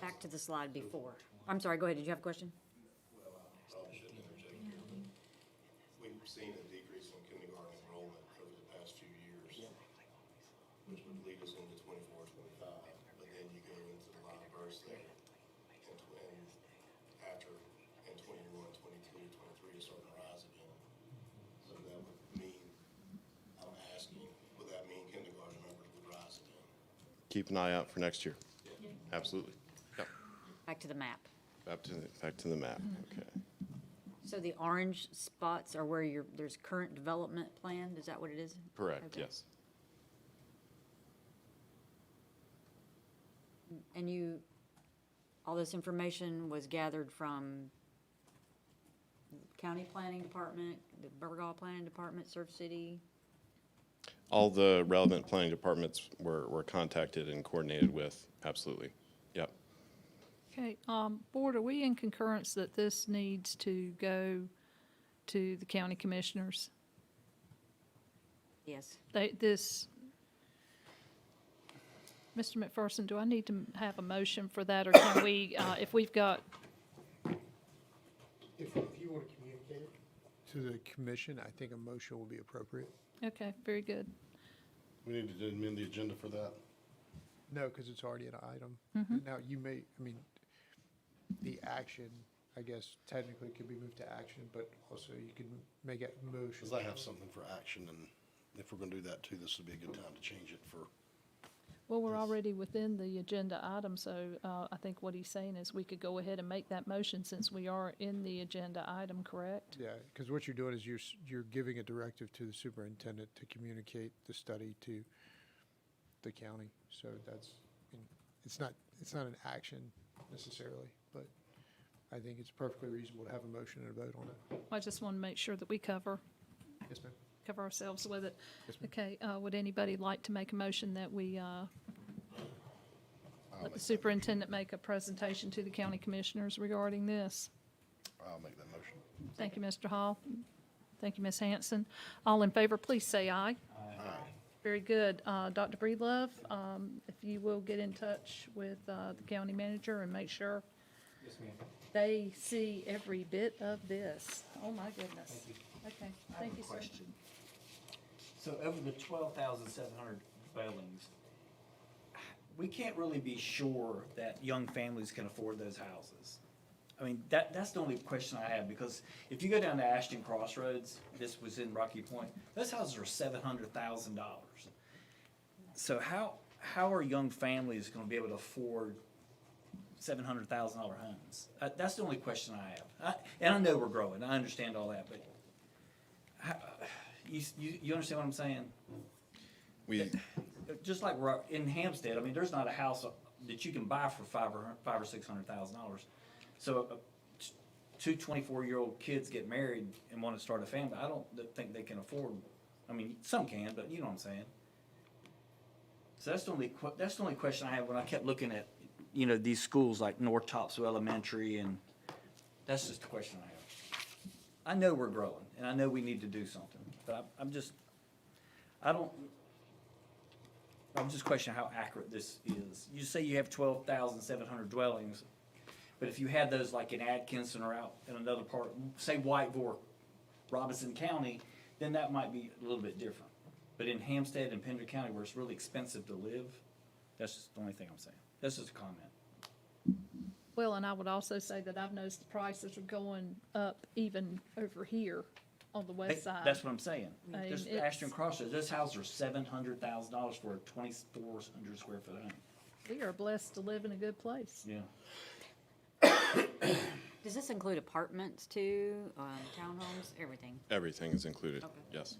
Back to the slide before. I'm sorry, go ahead, did you have a question? Well, I probably shouldn't interject here, but we've seen a decrease in kindergarten enrollment over the past few years, which would lead us into 24, 25, but then you go into the live births there, and after, in 21, 22, 23, it's starting to rise again. So that would mean, I'm asking, would that mean kindergarten numbers would rise again? Keep an eye out for next year. Absolutely. Yep. Back to the map. Back to the map. Okay. So the orange spots are where there's current development planned, is that what it is? Correct, Okay. yes. And all this information was gathered from County Planning Department, the Burgaw Planning Department, Surf City? All the relevant planning departments were contacted and coordinated with, absolutely. Yep. Okay, Board, are we in concurrence that this needs to go to the county commissioners? Yes. Mr. McPherson, do I need to have a motion for that, or can we, if we've got, If you want to communicate to the commission, I think a motion will be appropriate. okay, very good. We need to amend the agenda for that. No, because it's already an item. Mhm. Now, the action, I guess, technically could be moved to action, but also you can make it motion. Because I have something for action, and if we're going to do that too, this would be a good time to change it for. Well, we're already within the agenda item, so I think what he's saying is we could go ahead and make that motion since we are in the agenda item, correct? Yeah, because what you're doing is you're giving a directive to the superintendent to communicate the study to the county. So it's not an action necessarily, but I think it's perfectly reasonable to have a motion and a vote on it. I just want to make sure that we cover Yes, ma'am. ourselves with it. Yes, ma'am. Okay, would anybody like to make a motion that we let the superintendent make a presentation to the county commissioners regarding this? I'll make that motion. Thank you, Mr. Hall. Thank you, Ms. Hanson. All in favor, please say aye. Aye. Very good. Dr. Breedlove, if you will get in touch with the county manager and make sure they see every bit of this. Oh, my goodness. Okay, thank you, sir. So over the 12,700 dwellings, we can't really be sure that young families can afford those houses. I mean, that's the only question I have, because if you go down to Ashton Crossroads, this was in Rocky Point, those houses are $700,000. So how are young families going to be able to afford $700,000 homes? That's the only question I have. And I know we're growing, I understand all that, but you understand what I'm saying? We, Just like we're in Hampstead, I mean, there's not a house that you can buy for $500,000 or $600,000. So two 24-year-old kids get married and want to start a family, I don't think they can afford, I mean, some can, but you know what I'm saying. So that's the only question I have when I kept looking at, you know, these schools like North Topsail Elementary, and that's just the question I have. I know we're growing, and I know we need to do something, but I'm just questioning how accurate this is. You say you have 12,700 dwellings, but if you had those like in Atkinson or out in another part, say White Fork, Robinson County, then that might be a little bit different. But in Hampstead and Pender County, where it's really expensive to live, that's just the only thing I'm saying. That's just a comment. Well, and I would also say that I've noticed the prices are going up even over here on the west side. That's what I'm saying. I mean, Just it's- Ashton Crossroads, this house are $700,000 for a 2,400 square foot home. We are blessed to live in a good place. Yeah. Does this include apartments too, townhomes, everything? everything is included, Okay. yes.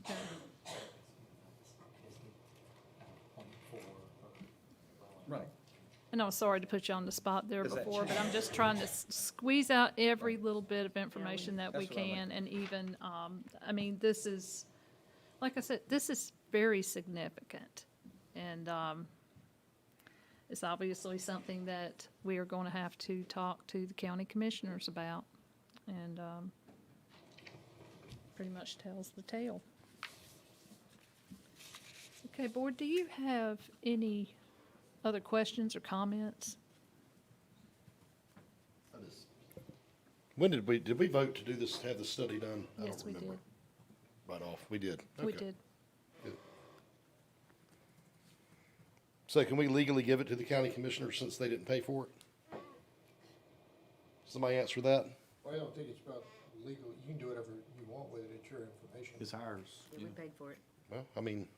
Right. And I'm sorry to put you on the spot there Does that before, but change? I'm just trying to squeeze out every little bit of information that we that's what I like. can, and even, I mean, this is, like I said, this is very significant. And, it's obviously something that we are going to have to talk to the county commissioners about, and, pretty much tells the tale. Okay, board, do you have any other questions or comments? When did we vote to do this, have the study done? I Yes, don't we remember. did. Right off, we did. We Okay. did. Good. So can we legally give it to the county commissioners since they didn't pay for it? Somebody answer that? Well, I don't think it's about legal. You can do whatever you want with it. It's your information. It's ours. We paid for it. Well, I mean,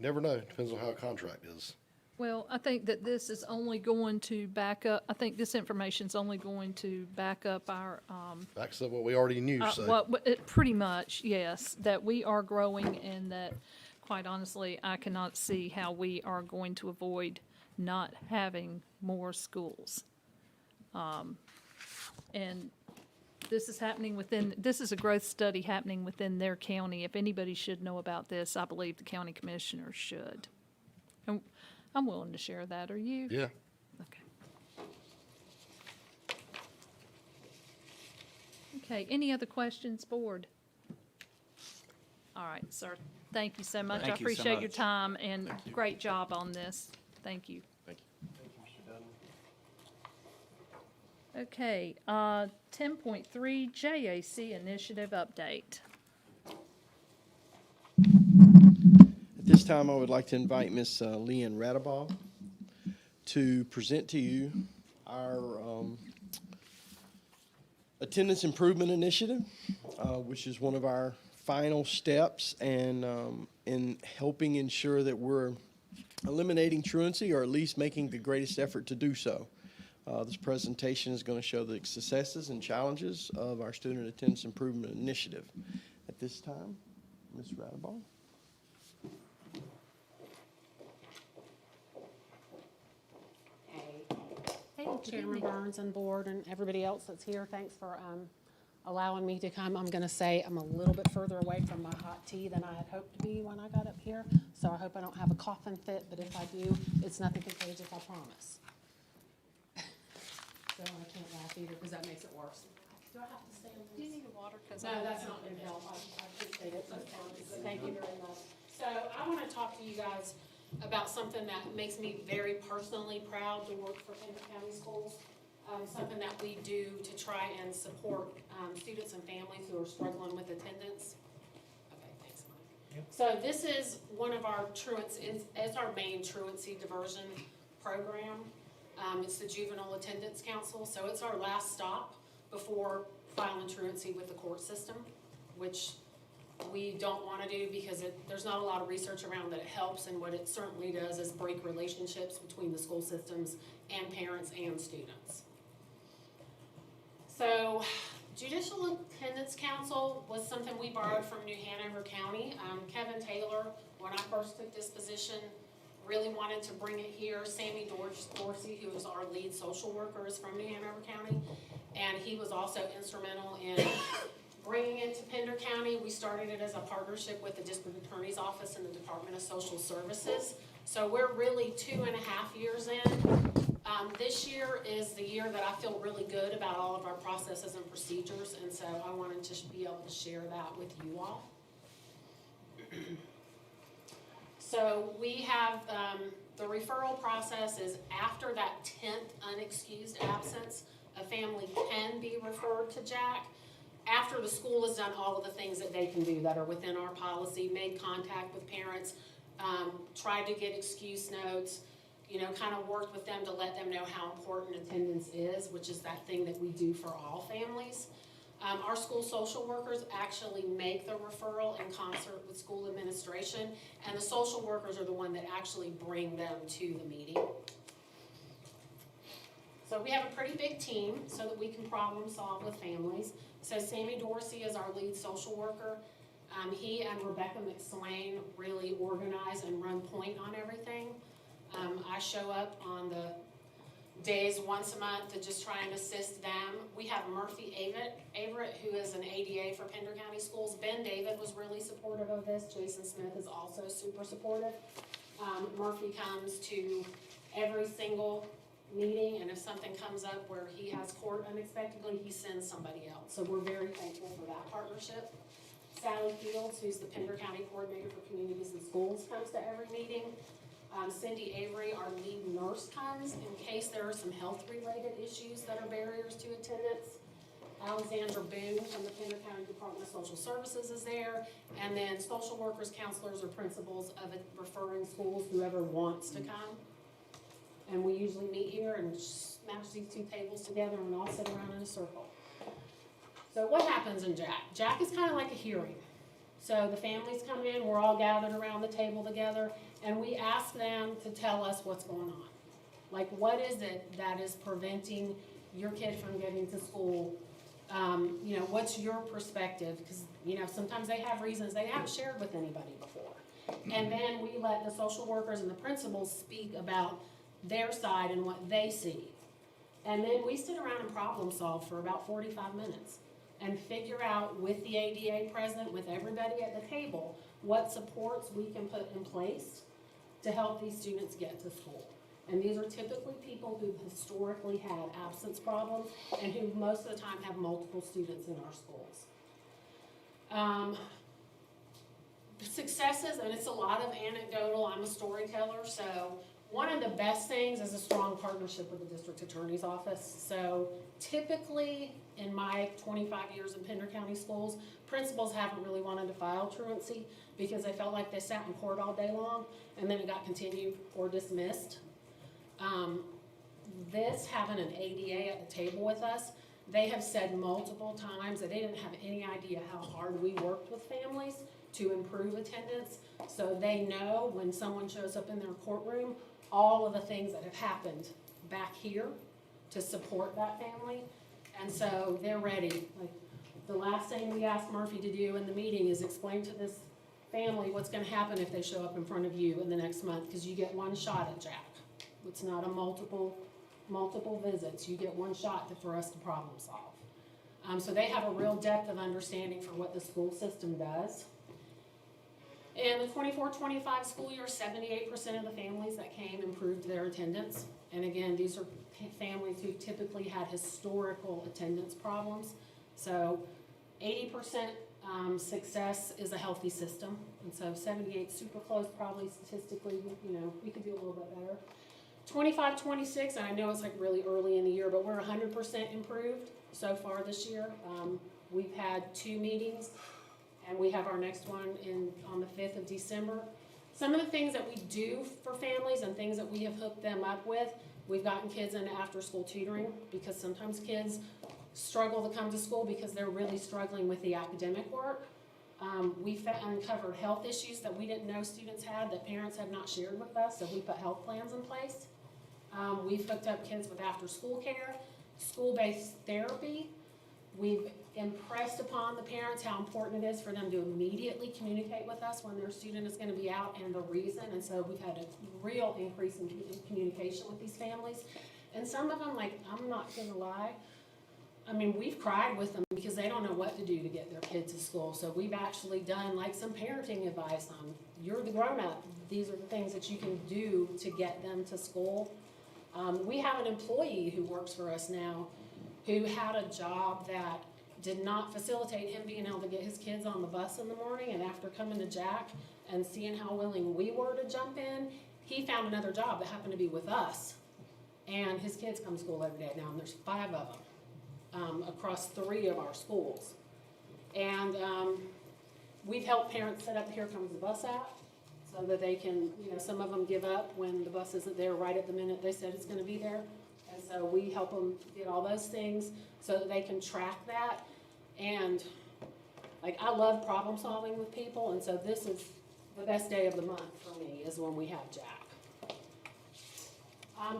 never know. Depends on how a contract is. Well, I think that this is only going to back up, I think this information's only going to back up our, Backs up what we already knew, so. pretty much, yes, that we are growing, and that, quite honestly, I cannot see how we are going to avoid not having more schools. And this is happening this is a growth study happening within their county. If anybody should know about this, I believe the county commissioners should. And I'm willing to share that. Are you? Yeah. Okay. Okay, any other questions, board? All right, sir. Thank you so much. I Thank you so appreciate your much. time, and great job on this. Thank you. Thank you. Okay, 10.3 JAC Initiative Update. At this time, I would like to invite Ms. Leanne Radabaugh to present to you our attendance improvement initiative, which is one of our final steps and in helping ensure that we're eliminating truancy, or at least making the greatest effort to do so. This presentation is going to show the successes and challenges of our Student Attendance Improvement Initiative. At this time, Ms. Radabaugh. Hey, good Chairman evening. Burns and board and everybody else that's here, thanks for allowing me to come. I'm going to say I'm a little bit further away from my hot tea than I had hoped to be when I got up here, so I hope I don't have a coughing fit, but if I do, it's nothing contagious, I promise. So I can't laugh either, because that makes it worse. Do I have to stay on this? Do you need a water? 'Cause No, I- that's not going to help. I appreciate it. Thank you very much. So I want to talk to you guys about something that makes me very personally proud to work for Pender County Schools. Something that we do to try and support students and families who are struggling with attendance. Okay, thanks, Mike. So this is one of our truancy, it's our main truancy diversion program. It's the Juvenile Attendance Council, so it's our last stop before filing truancy with the court system, which we don't want to do because there's not a lot of research around that it helps, and what it certainly does is break relationships between the school systems and parents and students. So Judicial Attendance Council was something we borrowed from New Hanover County. Kevin Taylor, when I first took this position, really wanted to bring it here. Sammy Dorsey, who is our lead social worker, is from New Hanover County, and he was also instrumental in bringing it to Pender County. We started it as a partnership with the District Attorney's Office and the Department of Social Services. So we're really 2.5 years in. This year is the year that I feel really good about all of our processes and procedures, and so I wanted to be able to share that with you all. So we have, the referral process is after that 10th unexcused absence, a family can be referred to Jack. After the school has done all of the things that they can do that are within our policy, made contact with parents, tried to get excuse notes, you know, kind of worked with them to let them know how important attendance is, which is that thing that we do for all families. Our school social workers actually make the referral in concert with school administration, and the social workers are the one that actually bring them to the meeting. So we have a pretty big team so that we can problem solve with families. So Sammy Dorsey is our lead social worker. He and Rebecca McSwain really organize and run point on everything. I show up on the days once a month to just try and assist them. We have Murphy Averett, who is an ADA for Pender County Schools. Ben David was really supportive of this. Jason Smith is also super supportive. Murphy comes to every single meeting, and if something comes up where he has court unexpectedly, he sends somebody else. So we're very thankful for that partnership. Sally Fields, who's the Pender County Coordinator for Communities and Schools, comes to every meeting. Cindy Avery, our lead nurse, comes in case there are some health-related issues that are barriers to attendance. Alexandra Boone from the Pender County Department of Social Services is there. And then social workers, counselors, or principals of referring schools, whoever wants to come. And we usually meet here and smash these two tables together and all sit around in a circle. So what happens in Jack? Jack is kind of like a hearing. So the families come in, we're all gathered around the table together, and we ask them to tell us what's going on. Like, what is it that is preventing your kid from getting to school? You know, what's your perspective? Because, you know, sometimes they have reasons they haven't shared with anybody before. And then we let the social workers and the principals speak about their side and what they see. And then we sit around and problem solve for about 45 minutes and figure out with the ADA present, with everybody at the table, what supports we can put in place to help these students get to school. And these are typically people who've historically had absence problems and who most of the time have multiple students in our schools. Successes, and it's a lot of anecdotal, I'm a storyteller, so one of the best things is a strong partnership with the District Attorney's Office. So typically, in my 25 years in Pender County Schools, principals haven't really wanted to file truancy because they felt like they sat in court all day long and then it got continued or dismissed. This, having an ADA at the table with us, they have said multiple times that they didn't have any idea how hard we worked with families to improve attendance. So they know when someone shows up in their courtroom, all of the things that have happened back here to support that family. And so they're ready. Like, the last thing we asked Murphy to do in the meeting is explain to this family what's gonna happen if they show up in front of you in the next month, because you get one shot at Jack. It's not a multiple visits. You get one shot for us to problem solve. So they have a real depth of understanding for what the school system does. In the 24-25 school year, 78% of the families that came improved their attendance. And again, these are families who typically had historical attendance problems. So 80% success is a healthy system. And so 78 super close, probably statistically, you know, we could do a little bit better. 25-26, and I know it's like really early in the year, but we're 100% improved so far this year. We've had 2 meetings. And we have our next one on the 5th of December. Some of the things that we do for families and things that we have hooked them up with, we've gotten kids into after-school tutoring because sometimes kids struggle to come to school because they're really struggling with the academic work. We've uncovered health issues that we didn't know students had that parents have not shared with us, so we put health plans in place. We've hooked up kids with after-school care, school-based therapy. We've impressed upon the parents how important it is for them to immediately communicate with us when their student is gonna be out and the reason, and so we've had a real increase in communication with these families. And some of them, like, I'm not gonna lie, I mean, we've cried with them because they don't know what to do to get their kids to school. So we've actually done like some parenting advice on, you're the grown-up, these are the things that you can do to get them to school. We have an employee who works for us now who had a job that did not facilitate him being able to get his kids on the bus in the morning, and after coming to Jack and seeing how willing we were to jump in, he found another job that happened to be with us. And his kids come to school every day now, and there's 5 of them. Across 3 of our schools. And we've helped parents set up the Here Comes the Bus app so that they can, you know, some of them give up when the bus isn't there right at the minute they said it's gonna be there. And so we help them get all those things so that they can track that. And like, I love problem solving with people, and so this is the best day of the month for me is when we have Jack.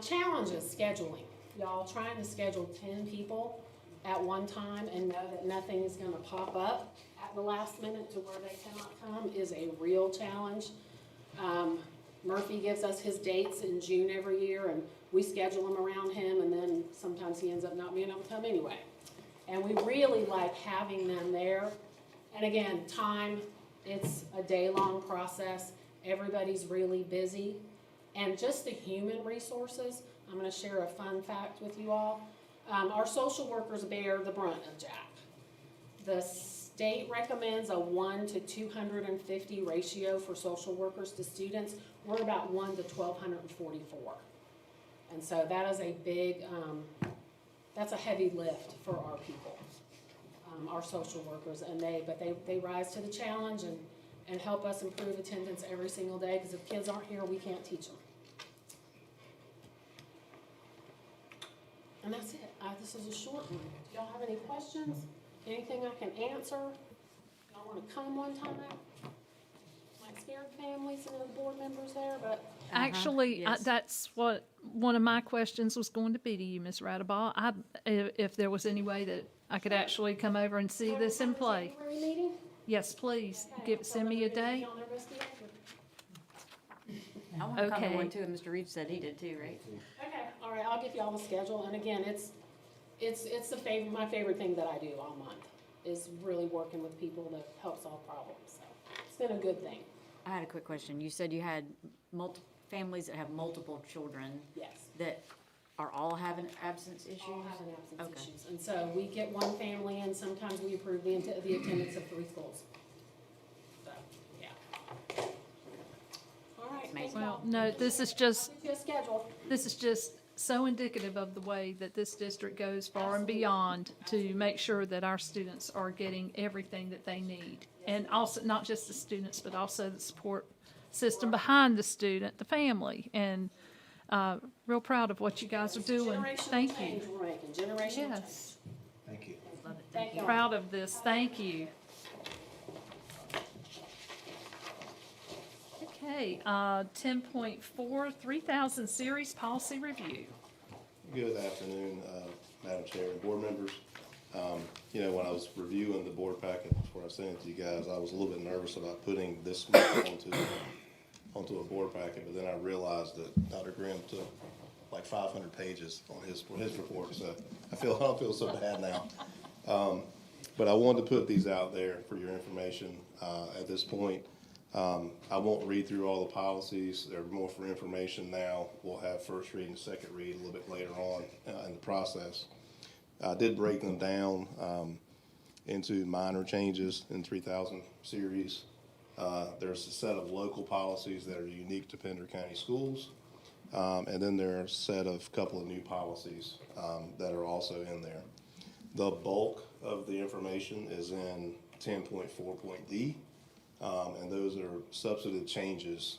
Challenges, scheduling. Y'all trying to schedule 10 people at one time and know that nothing is gonna pop up at the last minute to where they cannot come is a real challenge. Murphy gives us his dates in June every year, and we schedule them around him, and then sometimes he ends up not being able to come anyway. And we really like having them there. And again, time, it's a day-long process. Everybody's really busy. And just the human resources, I'm gonna share a fun fact with you all. Our social workers bear the brunt of Jack. The state recommends a 1 to 250 ratio for social workers to students. We're about 1 to 1,244. And so that is a big, that's a heavy lift for our people, our social workers. And they rise to the challenge and help us improve attendance every single day, because if kids aren't here, we can't teach them. And that's it. This is a short one. Do y'all have any questions? Anything I can answer? Y'all want to come one time? Might scare families and the board members there, but. Actually, yes. that's what one of my questions was going to be to you, Ms. Radaball. If there was any way that I could actually come over and see this in play. January meeting? Yes, please. Send me a day. On their best behavior. I want to come to Okay. one too, and Mr. Reeves said he did too, right? Okay, all right, I'll give y'all the schedule, and again, it's my favorite thing that I do all month, is really working with people to help solve problems, so it's been a good thing. I had a quick question. You said you had families that have multiple children Yes. that are all having absence issues? All having absence Okay. issues, and so we get one family, and sometimes we approve the attendance of 3 schools. So, yeah. All right, thank Well, y'all. no, this is just, Get you a schedule. this is just so indicative of the way that this district goes far and beyond to make sure that our students are getting everything that they need. And also, not just the students, but also the support system behind the student, the family. And real proud of what you guys are doing. Generational Thank you. change we're making, generational change. Yes, Thank you. Love it. Thank y'all. proud of this. Thank you. Okay, 10.4, 3000 series policy review. Good afternoon, Madam Chair and board members. You know, when I was reviewing the board packet before I sent it to you guys, I was a little bit nervous about putting this much onto a board packet, but then I realized that Dr. Grimm took like 500 pages on his report, so I don't feel so bad now. But I wanted to put these out there for your information at this point. I won't read through all the policies. They're more for information now. We'll have first read and second read a little bit later on in the process. I did break them down into minor changes in 3000 series. There's a set of local policies that are unique to Pender County Schools. And then there are a set of couple of new policies that are also in there. The bulk of the information is in 10.4.D. And those are substantive changes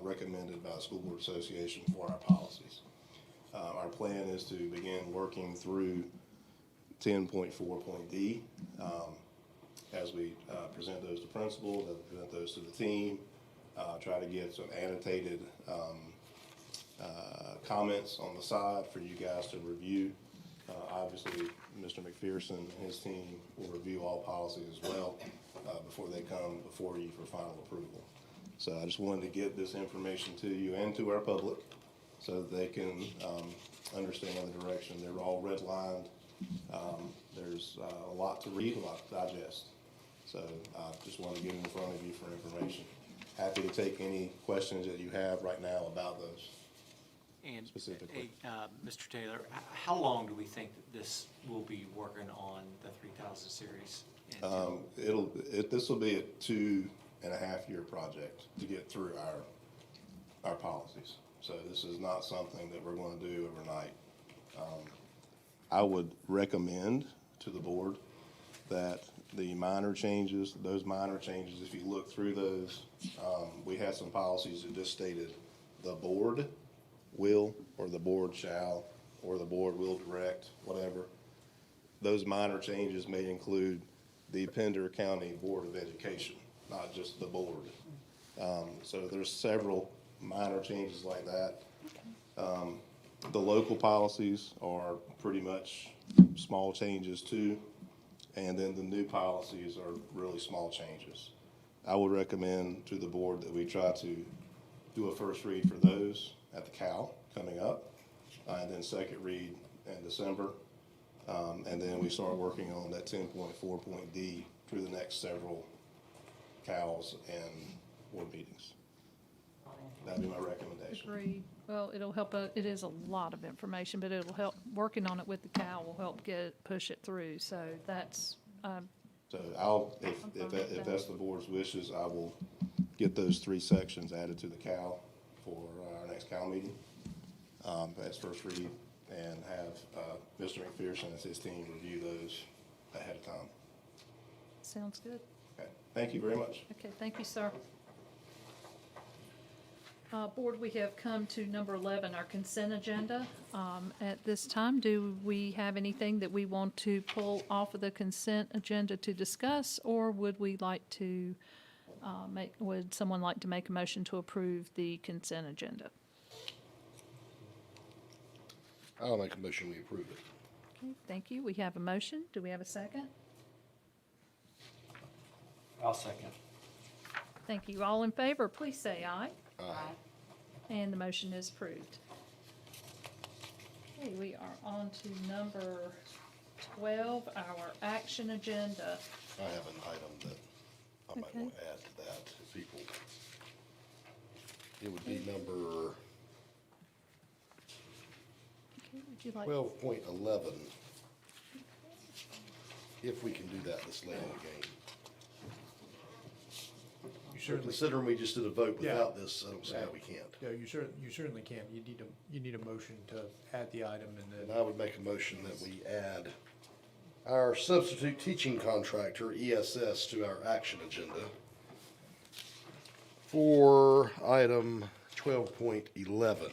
recommended by the School Board Association for our policies. Our plan is to begin working through 10.4.D as we present those to principal, then present those to the team, try to get some annotated comments on the side for you guys to review. Obviously, Mr. McPherson and his team will review all policies as well before they come before you for final approval. So I just wanted to get this information to you and to our public so that they can understand the direction. They're all redlined. There's a lot to read, a lot to digest. So I just wanted to get it in front of you for information. Happy to take any questions that you have right now about those. And Specifically. Mr. Taylor, how long do we think that this will be working on the 3000 series? This will be a 2.5-year project to get through our policies. So this is not something that we're going to do overnight. I would recommend to the board that the minor changes, those minor changes, if you look through those, we had some policies that just stated the board will, or the board shall, or the board will direct, whatever. Those minor changes may include the Pender County Board of Education, not just the board. So there's several minor changes like that. The local policies are pretty much small changes too. And then the new policies are really small changes. I would recommend to the board that we try to do a first read for those at the CAL coming up, and then second read in December. And then we start working on that 10.4.D through the next several CALs and board meetings. That'd be my recommendation. Agreed. Well, it'll help, it is a lot of information, but it'll help, working on it with the CAL will help push it through, so that's, So if that's the board's wishes, I will get those 3 sections added to the CAL for our next CAL meeting, as first read, and have Mr. McPherson and his team review those ahead of time. sounds good. Okay, thank you very much. Okay, thank you, sir. Board, we have come to number 11, our consent agenda. At this time, do we have anything that we want to pull off of the consent agenda to discuss, or would we like to would someone like to make a motion to approve the consent agenda? I'll make a motion, we approve it. Okay, thank you. We have a motion. Do we have a second? I'll second. Thank you. All in favor, please say aye. Aye. And the motion is approved. Okay, we are on to number 12, our action agenda. I have an item that I might Okay. want to add to that, if people. It would be number Okay, would you like? 12.11. If we can do that this late in the game. Considering we just did a vote without this, I don't see how we can't. Yeah, you certainly can. You need a motion to add the item and And then. I would make a motion that we add our substitute teaching contractor, ESS, to our action agenda for item 12.11.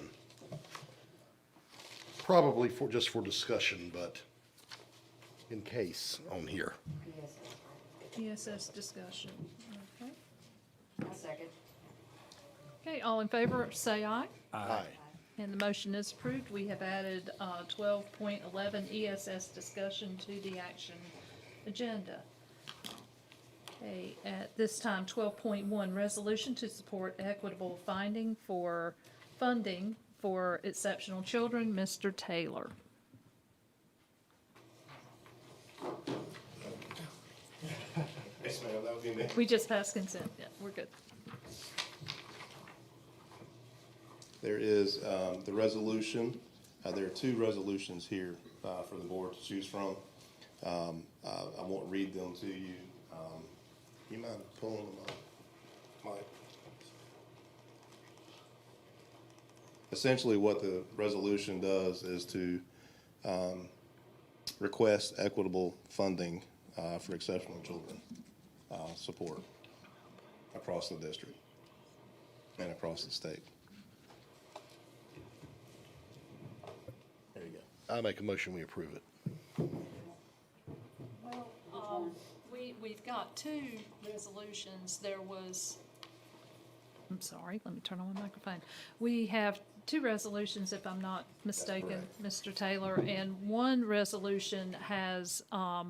Probably just for discussion, but in case on here. ESS discussion. Okay. I'll second. Okay, all in favor, say aye. Aye. And the motion is approved. We have added 12.11 ESS discussion to the action agenda. Okay, at this time, 12.1, resolution to support equitable funding for exceptional children. Mr. Taylor. Yes, ma'am, that would be me. We just passed consent. Yeah, we're good. There is the resolution. There are 2 resolutions here for the board to choose from. I won't read them to you. You mind pulling them up, Mike? Essentially, what the resolution does is to request equitable funding for exceptional children support across the district and across the state. There you go. I make a motion, we approve it. Well, we've got 2 resolutions. There was, I'm sorry, let me turn on my microphone. We have two resolutions, if I'm not mistaken, Mr. Taylor, and one resolution has a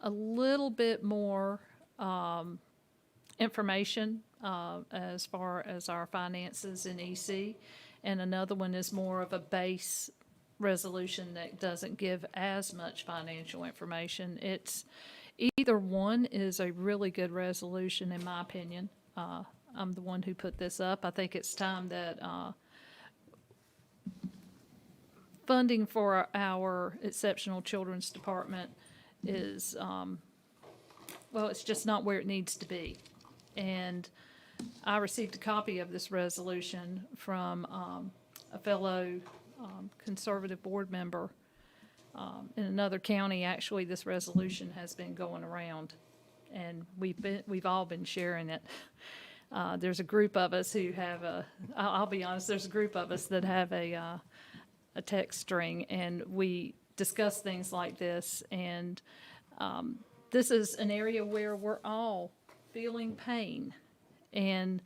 little bit more information as far as our finances in EC, and another one is more of a base resolution that doesn't give as much financial information. Either one is a really good resolution, in my opinion. I'm the one who put this up. I think it's time that funding for our exceptional children's department is, well, it's just not where it needs to be. And I received a copy of this resolution from a fellow conservative board member in another county. Actually, this resolution has been going around, and we've all been sharing it. There's a group of us who have I'll be honest, there's a group of us that have a text string, and we discuss things like this. And this is an area where we're all feeling pain, and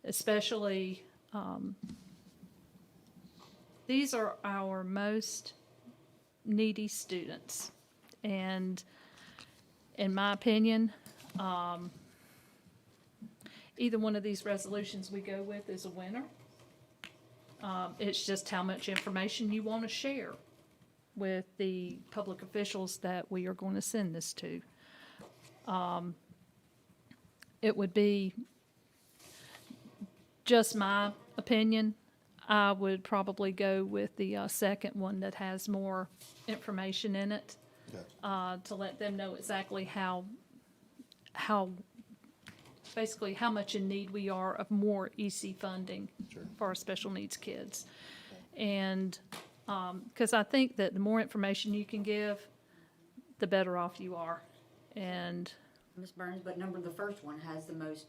especially these are our most needy students. And in my opinion, either one of these resolutions we go with is a winner. It's just how much information you want to share with the public officials that we are going to send this to. It would be just my opinion. I would probably go with the second one that has more information in it, to let them know exactly how basically how much in need we are of more EC funding for our special needs kids. And because I think that the more information you can give, the better off you are. And Ms. Burns, but the first one has the most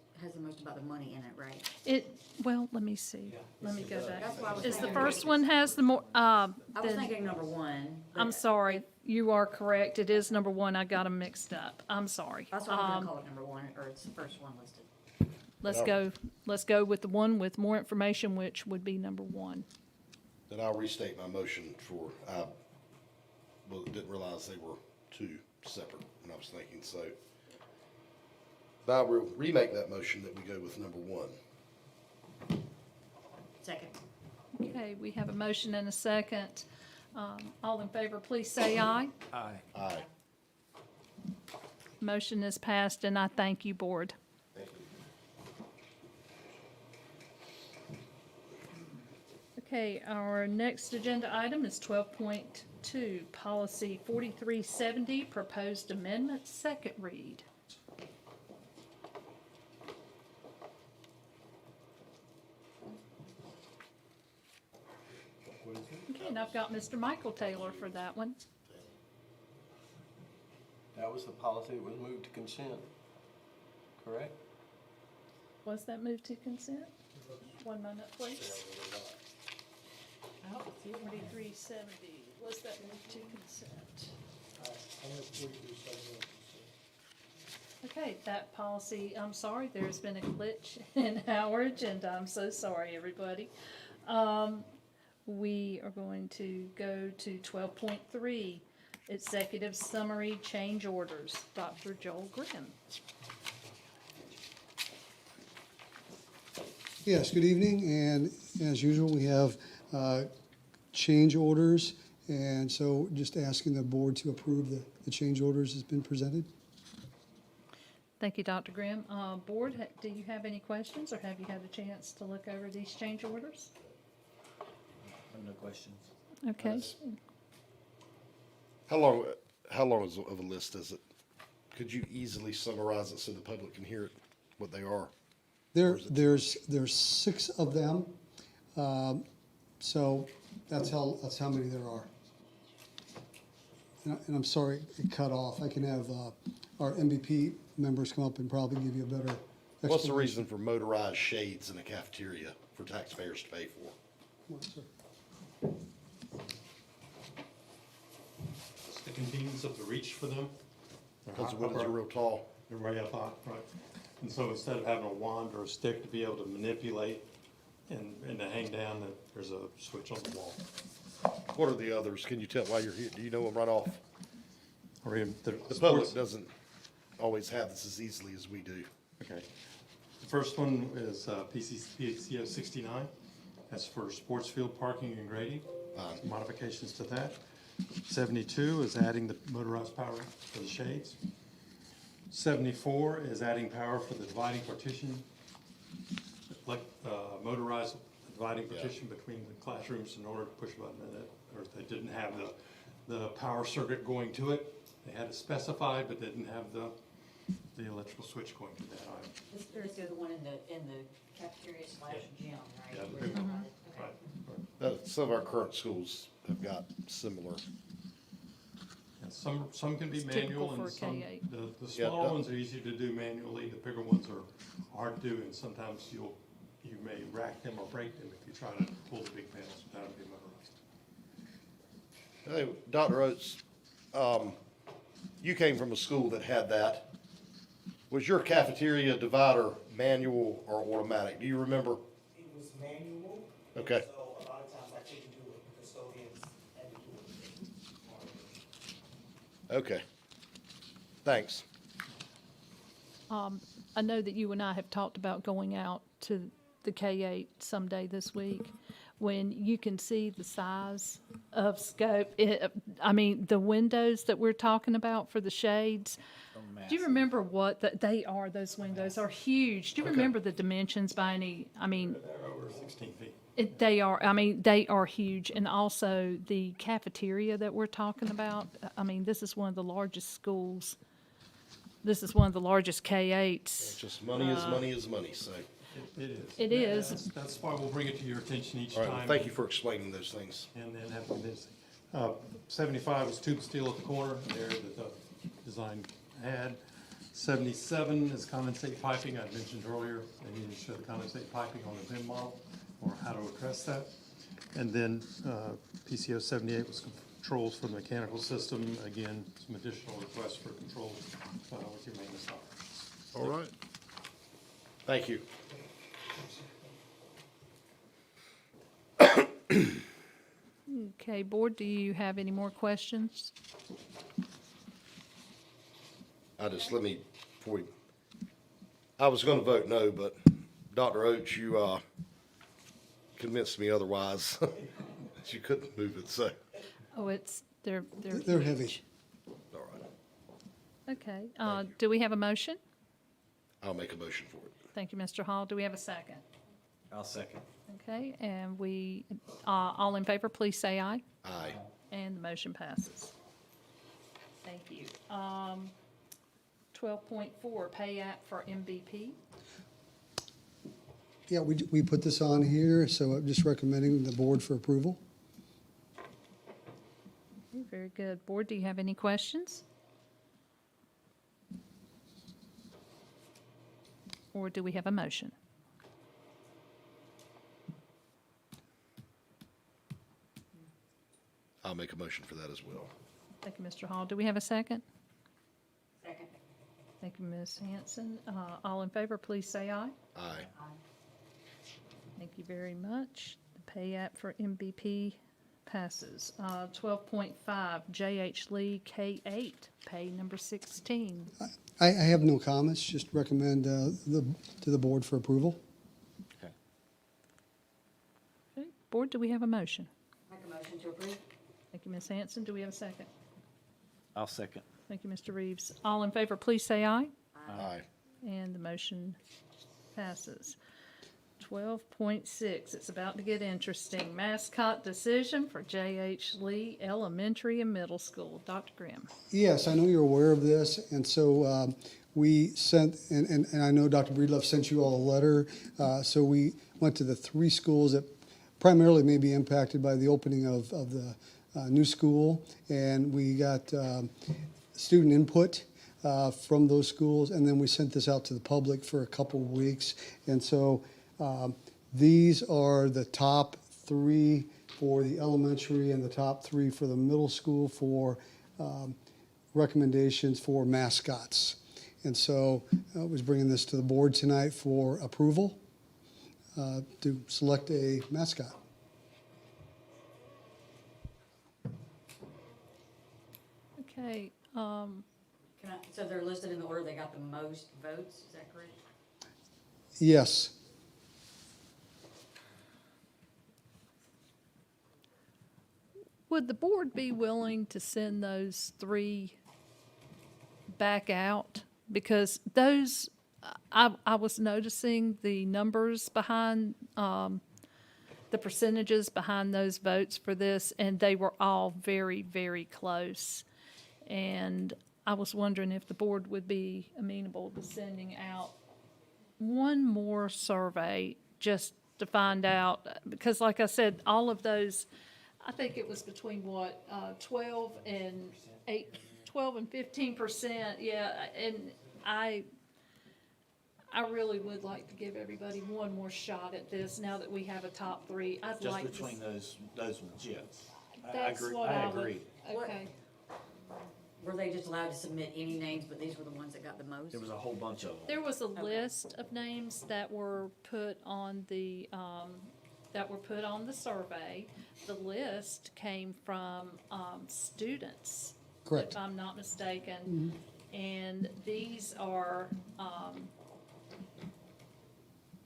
about the money in it, right? Well, let me see. Let me go back. That's why I was Is the thinking- first one has the more, I was thinking number one. but I'm sorry, you are correct. It is number one. I got them mixed up. I'm sorry. That's why I'm gonna call it number one, or it's the first one listed. Let's go with the one with more information, which would be number one. Then I'll restate my motion for, didn't realize they were two separate when I was thinking, so. I will remake that motion that we go with number one. Second. Okay, we have a motion and a second. All in favor, please say aye. Aye. Aye. Motion is passed, and I thank you, board. Thank you. Okay, our next agenda item is 12.2, Policy 4370, Proposed Amendment, second read. Okay, and I've got Mr. Michael Taylor for that one. That was the policy that was moved to consent, correct? Was that moved to consent? 1 minute, please. 4370, was that moved to consent? Okay, that policy, I'm sorry, there's been a glitch in our agenda. I'm so sorry, everybody. We are going to go to 12.3, Executive Summary Change Orders. Dr. Joel Grimm. Yes, good evening, and as usual, we have change orders, and so just asking the board to approve the change orders has been presented. Thank you, Dr. Grimm. Board, do you have any questions, or have you had a chance to look over these change orders? No questions. Okay. How long of a list is it? Could you easily summarize it so the public can hear it, what they are? There's 6 of them, so that's how many there are. And I'm sorry it cut off. I can have our MVP members come up and probably give you a better explanation. What's the reason for motorized shades in a cafeteria for taxpayers to pay for? What, sir? It's the convenience of the reach for them. Because the windows are real tall. They're way up high, right. And so instead of having a wand or a stick to be able to manipulate and to hang down, that there's a switch on the wall. What are the others? Can you tell while you're here? Do you know them right off? Or in The public sports- doesn't always have this as easily as we do. Okay. The first one is PCO 69. That's for sports field parking and grading. Modifications to that. 72 is adding the motorized power for the shades. 74 is adding power for the dividing partition, like motorized dividing partition between the classrooms in order to push a button in it, or if they didn't have the power circuit going to it. They had it specified, but didn't have the electrical switch going to that item. This is the one in the cafeteria / gym, right? Yeah, the Where big you one. have it? Okay. Some of our current schools have got similar. And some can be It's typical manual, for and a some, K-8. the Yeah, smaller no. ones are easier to do manually, the bigger ones are hard to do, and sometimes you may rack them or break them if you try to pull the big panels without it being motorized. Hey, Dr. Oates, you came from a school that had that. Was your cafeteria divider manual or automatic? Do you remember? It was manual. Okay. So a lot of times I couldn't do it, the custodians had to do it. Okay. Thanks. I know that you and I have talked about going out to the K-8 someday this week. When you can see the size of scope, I mean, the windows that we're talking about for the shades. Do you remember what, they are, those windows are huge. Do you remember the dimensions by any, I mean, They're over 16 feet. they are huge. And also the cafeteria that we're talking about, I mean, this is one of the largest schools. This is one of the largest K-8s. It's just money is money is money, so. It is. It is. That's why we'll bring it to your attention each All right, well, time. thank you for explaining those things. And then have convincing. 75 is tube steel at the corner there that the design had. 77 is condensate piping. I mentioned earlier, they needed to show the condensate piping on the BIM model or how to address that. And then PCO 78 was controls for the mechanical system. Again, some additional requests for controls with your maintenance operations. All right. Thank you. Okay, board, do you have any more questions? I was gonna vote no, but Dr. Oates, you, convinced me otherwise. That you couldn't move it, so. Oh, they're They're heavy. huge. All right. Okay, do we have a motion? I'll make a motion for it. Thank you, Mr. Hall. Do we have a second? I'll second. Okay, and all in favor, please say aye. Aye. And the motion passes. Thank you. 12.4, pay app for MVP. Yeah, we put this on here, so I'm just recommending the board for approval. Okay, very good. Board, do you have any questions? Or do we have a motion? I'll make a motion for that as well. Thank you, Mr. Hall. Do we have a second? Second. Thank you, Ms. Hanson. All in favor, please say aye. Aye. Thank you very much. The pay app for MVP passes. 12.5, J.H. Lee, K-8, pay number 16. I have no comments, just recommend to the board for approval. Okay. Board, do we have a motion? Make a motion to approve? Thank you, Ms. Hanson. Do we have a second? I'll second. Thank you, Mr. Reeves. All in favor, please say aye. Aye. And the motion passes. 12.6, it's about to get interesting. Mascot decision for J.H. Lee Elementary and Middle School. Dr. Grimm. Yes, I know you're aware of this, and so we sent, and I know Dr. Breedlove sent you all a letter, so we went to the three schools that primarily may be impacted by the opening of the new school, and we got student input from those schools, and then we sent this out to the public for a couple of weeks. And so these are the top three for the elementary and the top three for the middle school for recommendations for mascots. And so I was bringing this to the board tonight for approval. to select a mascot. Okay, So they're listed in the order they got the most votes, is that correct? Yes. would the board be willing to send those 3 back out? Because those, I was noticing the numbers behind, the percentages behind those votes for this, and they were all very, very close. And I was wondering if the board would be amenable to sending out one more survey just to find out, because like I said, all of those, I think it was between 12 and 15%, yeah, and I really would like to give everybody one more shot at this now that we have a top 3. I'd Just like to. between those ones, yeah. That's what I I would. agree. Okay. Were they just allowed to submit any names, but these were the ones that got the most? There was a whole bunch of them. There was a list of names that were put on the, survey. The list came from, students. Correct. If I'm not mistaken. And these are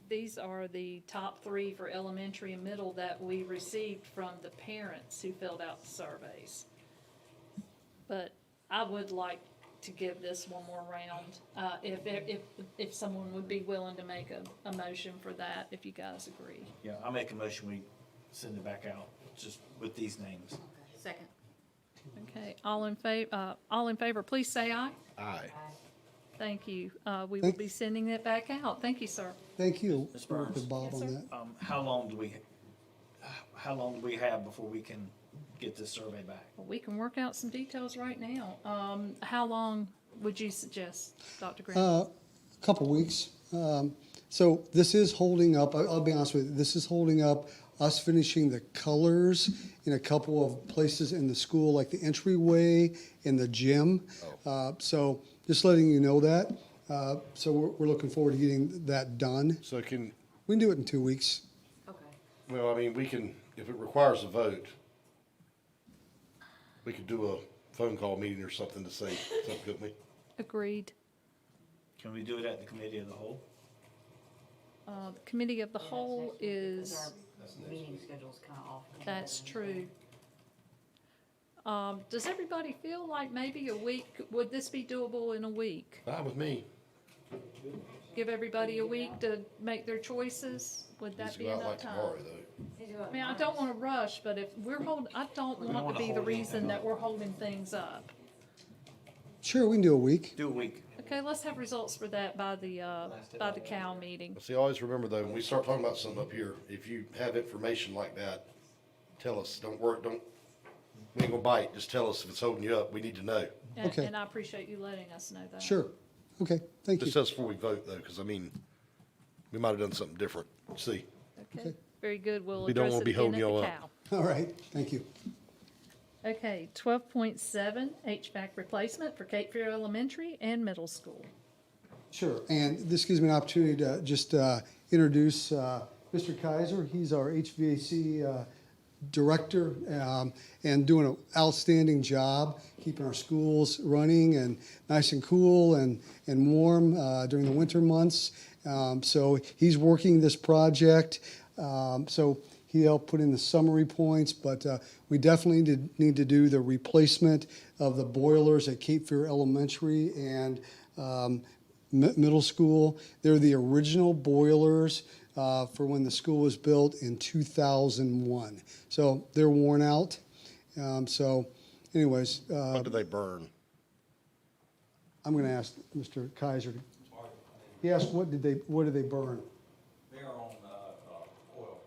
the top 3 for elementary and middle that we received from the parents who filled out the surveys. But I would like to give this one more round, if someone would be willing to make a motion for that, if you guys agree. Yeah, I'll make a motion, we send it back out, just with these names. Second. Okay, all in favor, please say aye. Aye. Thank you. We will be sending it back out. Thank you, sir. Thank you. Ms. Work Burns? with Bob Yes, on sir. that. How long do we have before we can get this survey back? Well, we can work out some details right now. How long would you suggest, Dr. Green? A couple weeks. So this is holding up, I'll be honest with you, this is holding up us finishing the colors in a couple of places in the school, like the entryway and the gym. So just letting you know that. So we're looking forward to getting that done. So We can do it in 2 weeks. Okay. well, I mean, we can, if it requires a vote, we could do a phone call meeting or something to say something, couldn't we? Agreed. Can we do it at the committee of the whole? The committee of the whole is, Our meeting schedule's kind of off. that's true. Does everybody feel like maybe a week, would this be doable in a week? Fine with me. Give everybody a week to make their choices? Would that Needs to be go out enough like time? tomorrow, though. I mean, I don't wanna rush, but if we're I don't want to be the reason that we're holding things up. Sure, we can do a week. Do a week. Okay, let's have results for that by the Cal meeting. See, always remember though, when we start talking about something up here, if you have information like that, tell us. Don't worry, we ain't gonna bite. Just tell us if it's holding you up. We need to know. Okay. And I appreciate you letting us know that. Sure. Okay, thank you. Just tell us before we vote though, because I mean, we might have done something different. See. Okay, very good. We'll We don't address wanna it be again holding at the y'all Cal. up. All right, thank you. Okay, 12.7, HVAC replacement for Cape Fear Elementary and Middle School. Sure, and this gives me an opportunity to just introduce Mr. Kaiser. He's our HVAC director and doing an outstanding job keeping our schools running and nice and cool and warm during the winter months. So he's working this project. So he helped put in the summary points, but we definitely need to do the replacement of the boilers at Cape Fear Elementary and middle school. They're the original boilers for when the school was built in 2001. So they're worn out. So anyways. What do they burn? I'm going to ask Mr. Kaiser. He asked, what did they burn? They are on, oil.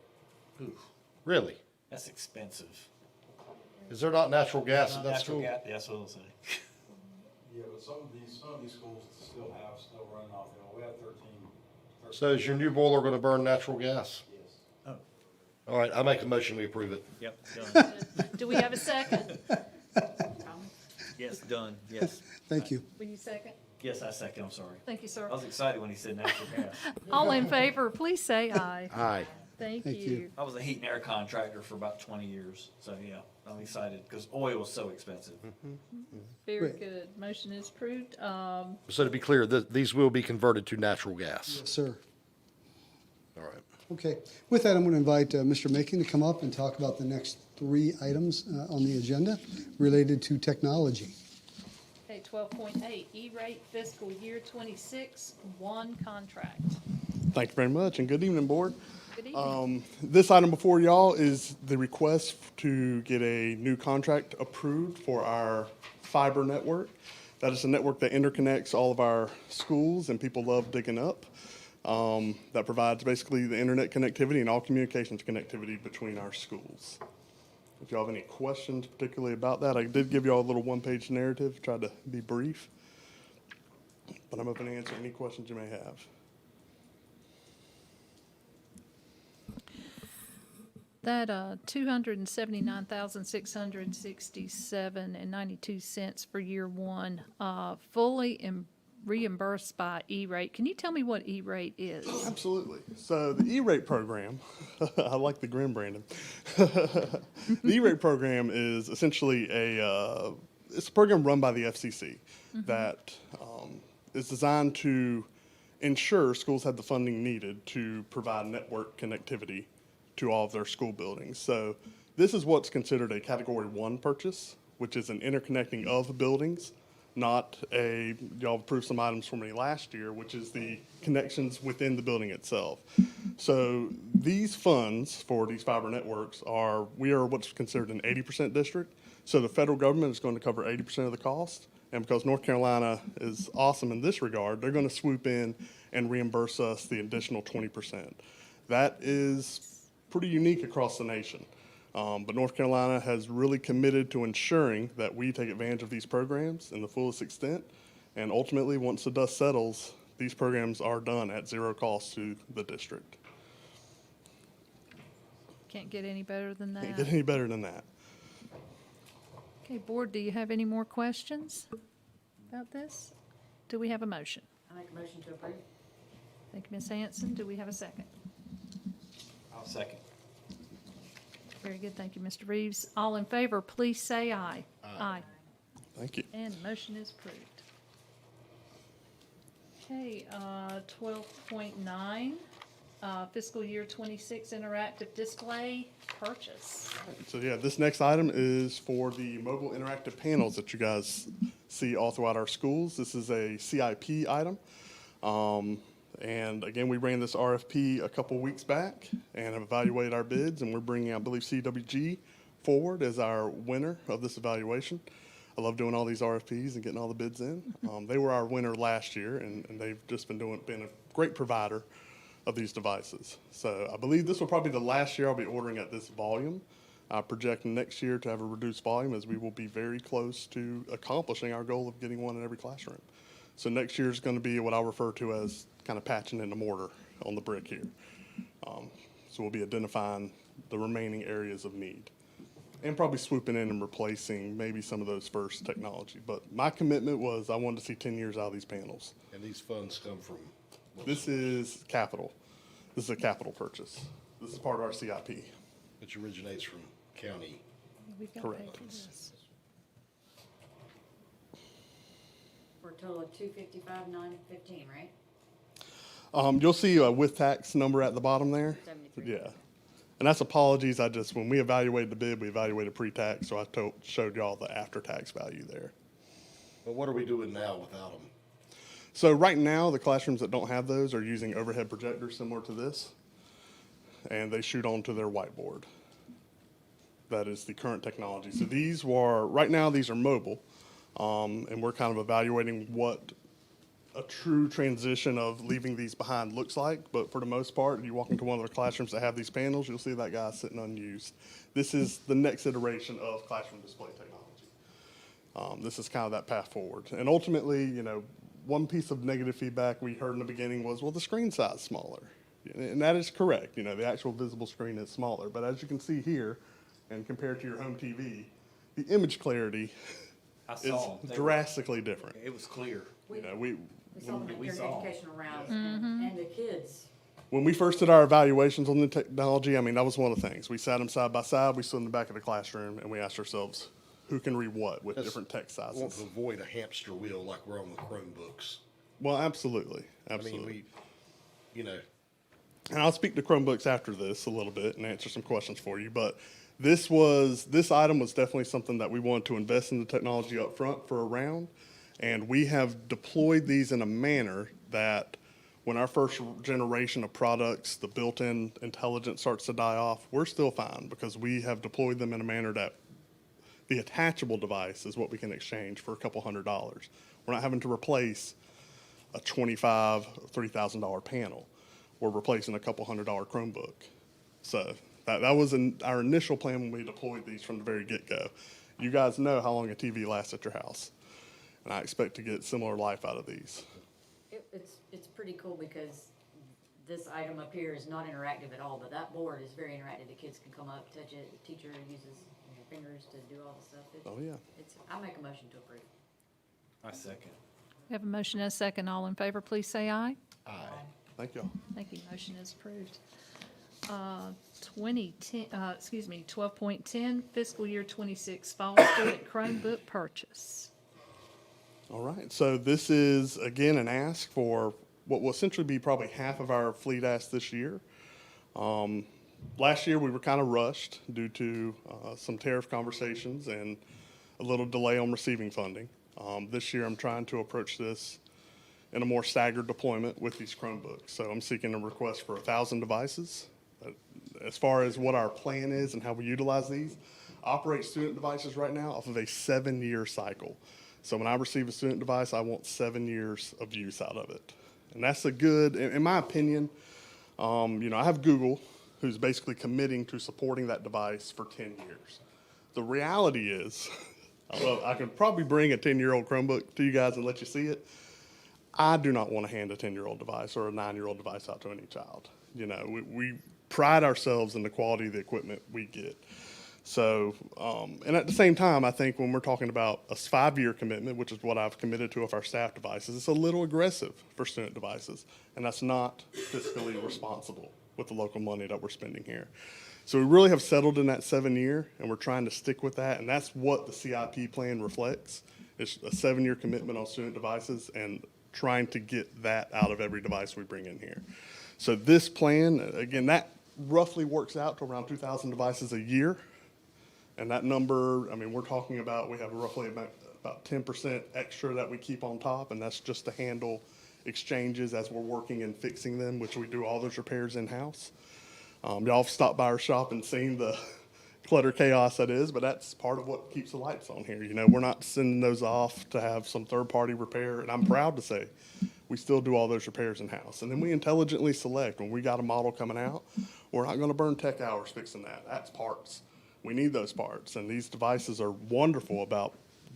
Really? That's expensive. Is there not natural gas at that Natural school? gas, that's what I'll say. Yeah, but some of these schools still have snow running off, we have 13. So is your new boiler gonna burn natural gas? Yes. Oh. All right, I make a motion, we approve it. Yep, done. Do we have a second? Yes, done, yes. Thank you. Will you second? Yes, I second, I'm sorry. Thank you, sir. I was excited when he said natural gas. All in favor, please say aye. Aye. Thank Thank you. you. I was a heat and air contractor for about 20 years, so yeah, I'm excited because oil was so expensive. Very Great. good. Motion is approved. So to be clear, these will be converted to natural gas. Yes, sir. All right. Okay. With that, I'm going to invite Mr. Macon to come up and talk about the next 3 items on the agenda related to technology. Okay, 12.8, E-rate fiscal year 26, 1 contract. Thank you very much, and good evening, Board. Good evening. This item before y'all is the request to get a new contract approved for our fiber network. That is a network that interconnects all of our schools and people love digging up. That provides basically the internet connectivity and all communications connectivity between our schools. If y'all have any questions particularly about that, I did give y'all a little one-page narrative, tried to be brief. But I'm open to answer any questions you may have. That $279,667.92 for year 1, fully reimbursed by E-rate. Can you tell me what E-rate is? Absolutely. So the E-rate program, I like the grin, Brandon. The E-rate program is essentially it's a program run by the FCC that is designed to ensure schools have the funding needed to provide network connectivity to all of their school buildings. So this is what's considered a Category 1 purchase, which is an interconnecting of buildings, not y'all approved some items for me last year, which is the connections within the building itself. So these funds for these fiber networks we are what's considered an 80% district. So the federal government is going to cover 80% of the cost. And because North Carolina is awesome in this regard, they're going to swoop in and reimburse us the additional 20%. That is pretty unique across the nation. But North Carolina has really committed to ensuring that we take advantage of these programs in the fullest extent. And ultimately, once the dust settles, these programs are done at zero cost to the district. Can't get any better than Can't that. get any better than that. Okay, Board, do you have any more questions about this? Do we have a motion? I make a motion to approve. Thank you, Ms. Hanson. Do we have a second? I'll second. Very good. Thank you, Mr. Reeves. All in favor, please say aye. Aye. Thank you. And the motion is approved. Okay, 12.9, fiscal year 26 interactive display purchase. So yeah, this next item is for the mobile interactive panels that you guys see all throughout our schools. This is a CIP item. And again, we ran this RFP a couple weeks back and have evaluated our bids, and we're bringing, I believe, CWG forward as our winner of this evaluation. I love doing all these RFPs and getting all the bids in. They were our winner last year, and they've just been a great provider of these devices. So I believe this will probably be the last year I'll be ordering at this volume. I project next year to have a reduced volume, as we will be very close to accomplishing our goal of getting one in every classroom. So next year is going to be what I'll refer to as kind of patching in the mortar on the brick here. So we'll be identifying the remaining areas of need and probably swooping in and replacing maybe some of those first technology. But my commitment was I wanted to see 10 years out of these panels. And these funds come from? This is capital. This is a capital purchase. This is part of our CIP. Which originates from county. We've got Correct. paid for this. For a total of 255,915, right? You'll see a with tax number at the bottom there. 73. Yeah. And that's apologies. When we evaluated the bid, we evaluated pre-tax, so I showed y'all the after-tax value there. But what are we doing now without them? So right now, the classrooms that don't have those are using overhead projectors similar to this, and they shoot onto their whiteboard. That is the current technology. So right now, these are mobile, and we're kind of evaluating what a true transition of leaving these behind looks like. But for the most part, you walk into one of the classrooms that have these panels, you'll see that guy sitting unused. This is the next iteration of classroom display technology. This is kind of that path forward. And ultimately, one piece of negative feedback we heard in the beginning was, well, the screen size is smaller. And that is correct. The actual visible screen is smaller. But as you can see here, and compared to your home TV, the image clarity I It's saw. They were- drastically different. It was clear. You know, we saw them at we their saw. educational rounds, and the kids. when we first did our evaluations on the technology, I mean, that was one of the things. We sat them side by side, we stood in the back of the classroom, and we asked ourselves, who can read what with different text I want sizes? to avoid a hamster wheel like we're on the Chromebooks. Well, absolutely, I absolutely. mean, you know, And I'll speak to Chromebooks after this a little bit and answer some questions for you, but this item was definitely something that we wanted to invest in the technology up front for a round. And we have deployed these in a manner that when our first generation of products, the built-in intelligence starts to die off, we're still fine because we have deployed them in a manner that the attachable device is what we can exchange for a couple $100s. We're not having to replace a $25,000, $30,000 panel. We're replacing a couple $100 Chromebook. So that was our initial plan when we deployed these from the very get-go. You guys know how long a TV lasts at your house, and I expect to get similar life out of these. It's pretty cool because this item up here is not interactive at all, but that board is very interactive. The kids can come up, touch it, the teacher uses their fingers to do all the stuff. Oh, yeah. I make a motion to approve. I second. We have a motion and a second. All in favor, please say aye. Aye. Thank you. Thank you. Motion is approved. 12.10, fiscal year 26 fall student Chromebook purchase. All right, so this is, again, an ask for what will essentially be probably half of our fleet ask this year. Last year, we were kind of rushed due to some tariff conversations and a little delay on receiving funding. This year, I'm trying to approach this in a more staggered deployment with these Chromebooks. So I'm seeking a request for 1,000 devices. As far as what our plan is and how we utilize these, I operate student devices right now off of a 7-year cycle. So when I receive a student device, I want 7 years of use out of it. And that's a good, in my opinion, I have Google, who's basically committing to supporting that device for 10 years. The reality is, I could probably bring a 10-year-old Chromebook to you guys and let you see it. I do not want to hand a 10-year-old device or a 9-year-old device out to any child. We pride ourselves in the quality of the equipment we get. So, and at the same time, I think when we're talking about a 5-year commitment, which is what I've committed to of our staff devices, it's a little aggressive for student devices, and that's not fiscally responsible with the local money that we're spending here. So we really have settled in that 7-year, and we're trying to stick with that, and that's what the CIP plan reflects. It's a 7-year commitment on student devices and trying to get that out of every device we bring in here. So this plan, again, that roughly works out to around 2,000 devices a year. And that number, I mean, we're talking about, we have roughly about 10% extra that we keep on top, and that's just to handle exchanges as we're working and fixing them, which we do all those repairs in-house. Y'all have stopped by our shop and seen the clutter chaos that is, but that's part of what keeps the lights on here. We're not sending those off to have some third-party repair, and I'm proud to say we still do all those repairs in-house. And then we intelligently select when we got a model coming out, we're not gonna burn tech hours fixing that. That's parts. We need those parts, and these devices are wonderful about,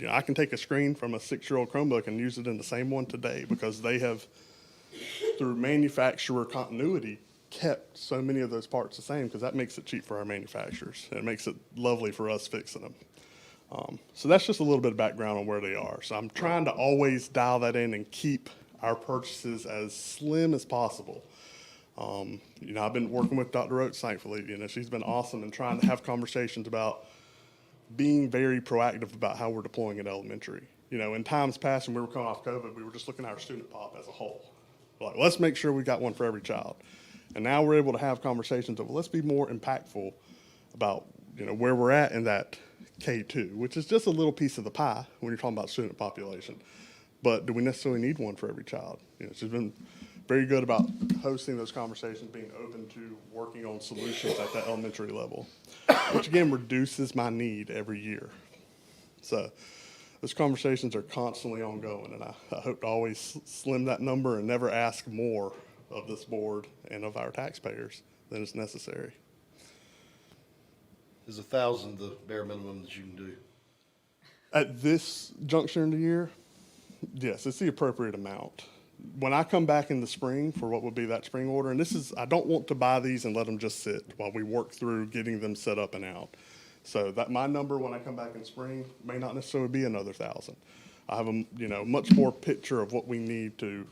I can take a screen from a 6-year-old Chromebook and use it in the same one today because they have, through manufacturer continuity, kept so many of those parts the same because that makes it cheap for our manufacturers. And it makes it lovely for us fixing them. So that's just a little bit of background on where they are. So I'm trying to always dial that in and keep our purchases as slim as possible. I've been working with Dr. Oates, thankfully. She's been awesome in trying to have conversations about being very proactive about how we're deploying at elementary. In times past when we were coming off COVID, we were just looking at our student pop as a whole. Like, let's make sure we got one for every child. And now we're able to have conversations of, well, let's be more impactful about, where we're at in that K2, which is just a little piece of the pie when you're talking about student population. But do we necessarily need one for every child? She's been very good about hosting those conversations, being open to working on solutions at that elementary level, which again reduces my need every year. So those conversations are constantly ongoing, and I hope to always slim that number and never ask more of this board and of our taxpayers than is necessary. Is 1,000 the bare minimum that you can do? At this juncture in the year, yes, it's the appropriate amount. When I come back in the spring for what would be that spring order, and I don't want to buy these and let them just sit while we work through getting them set up and out. So that my number when I come back in spring may not necessarily be another 1,000. I have a, much more picture of what we need to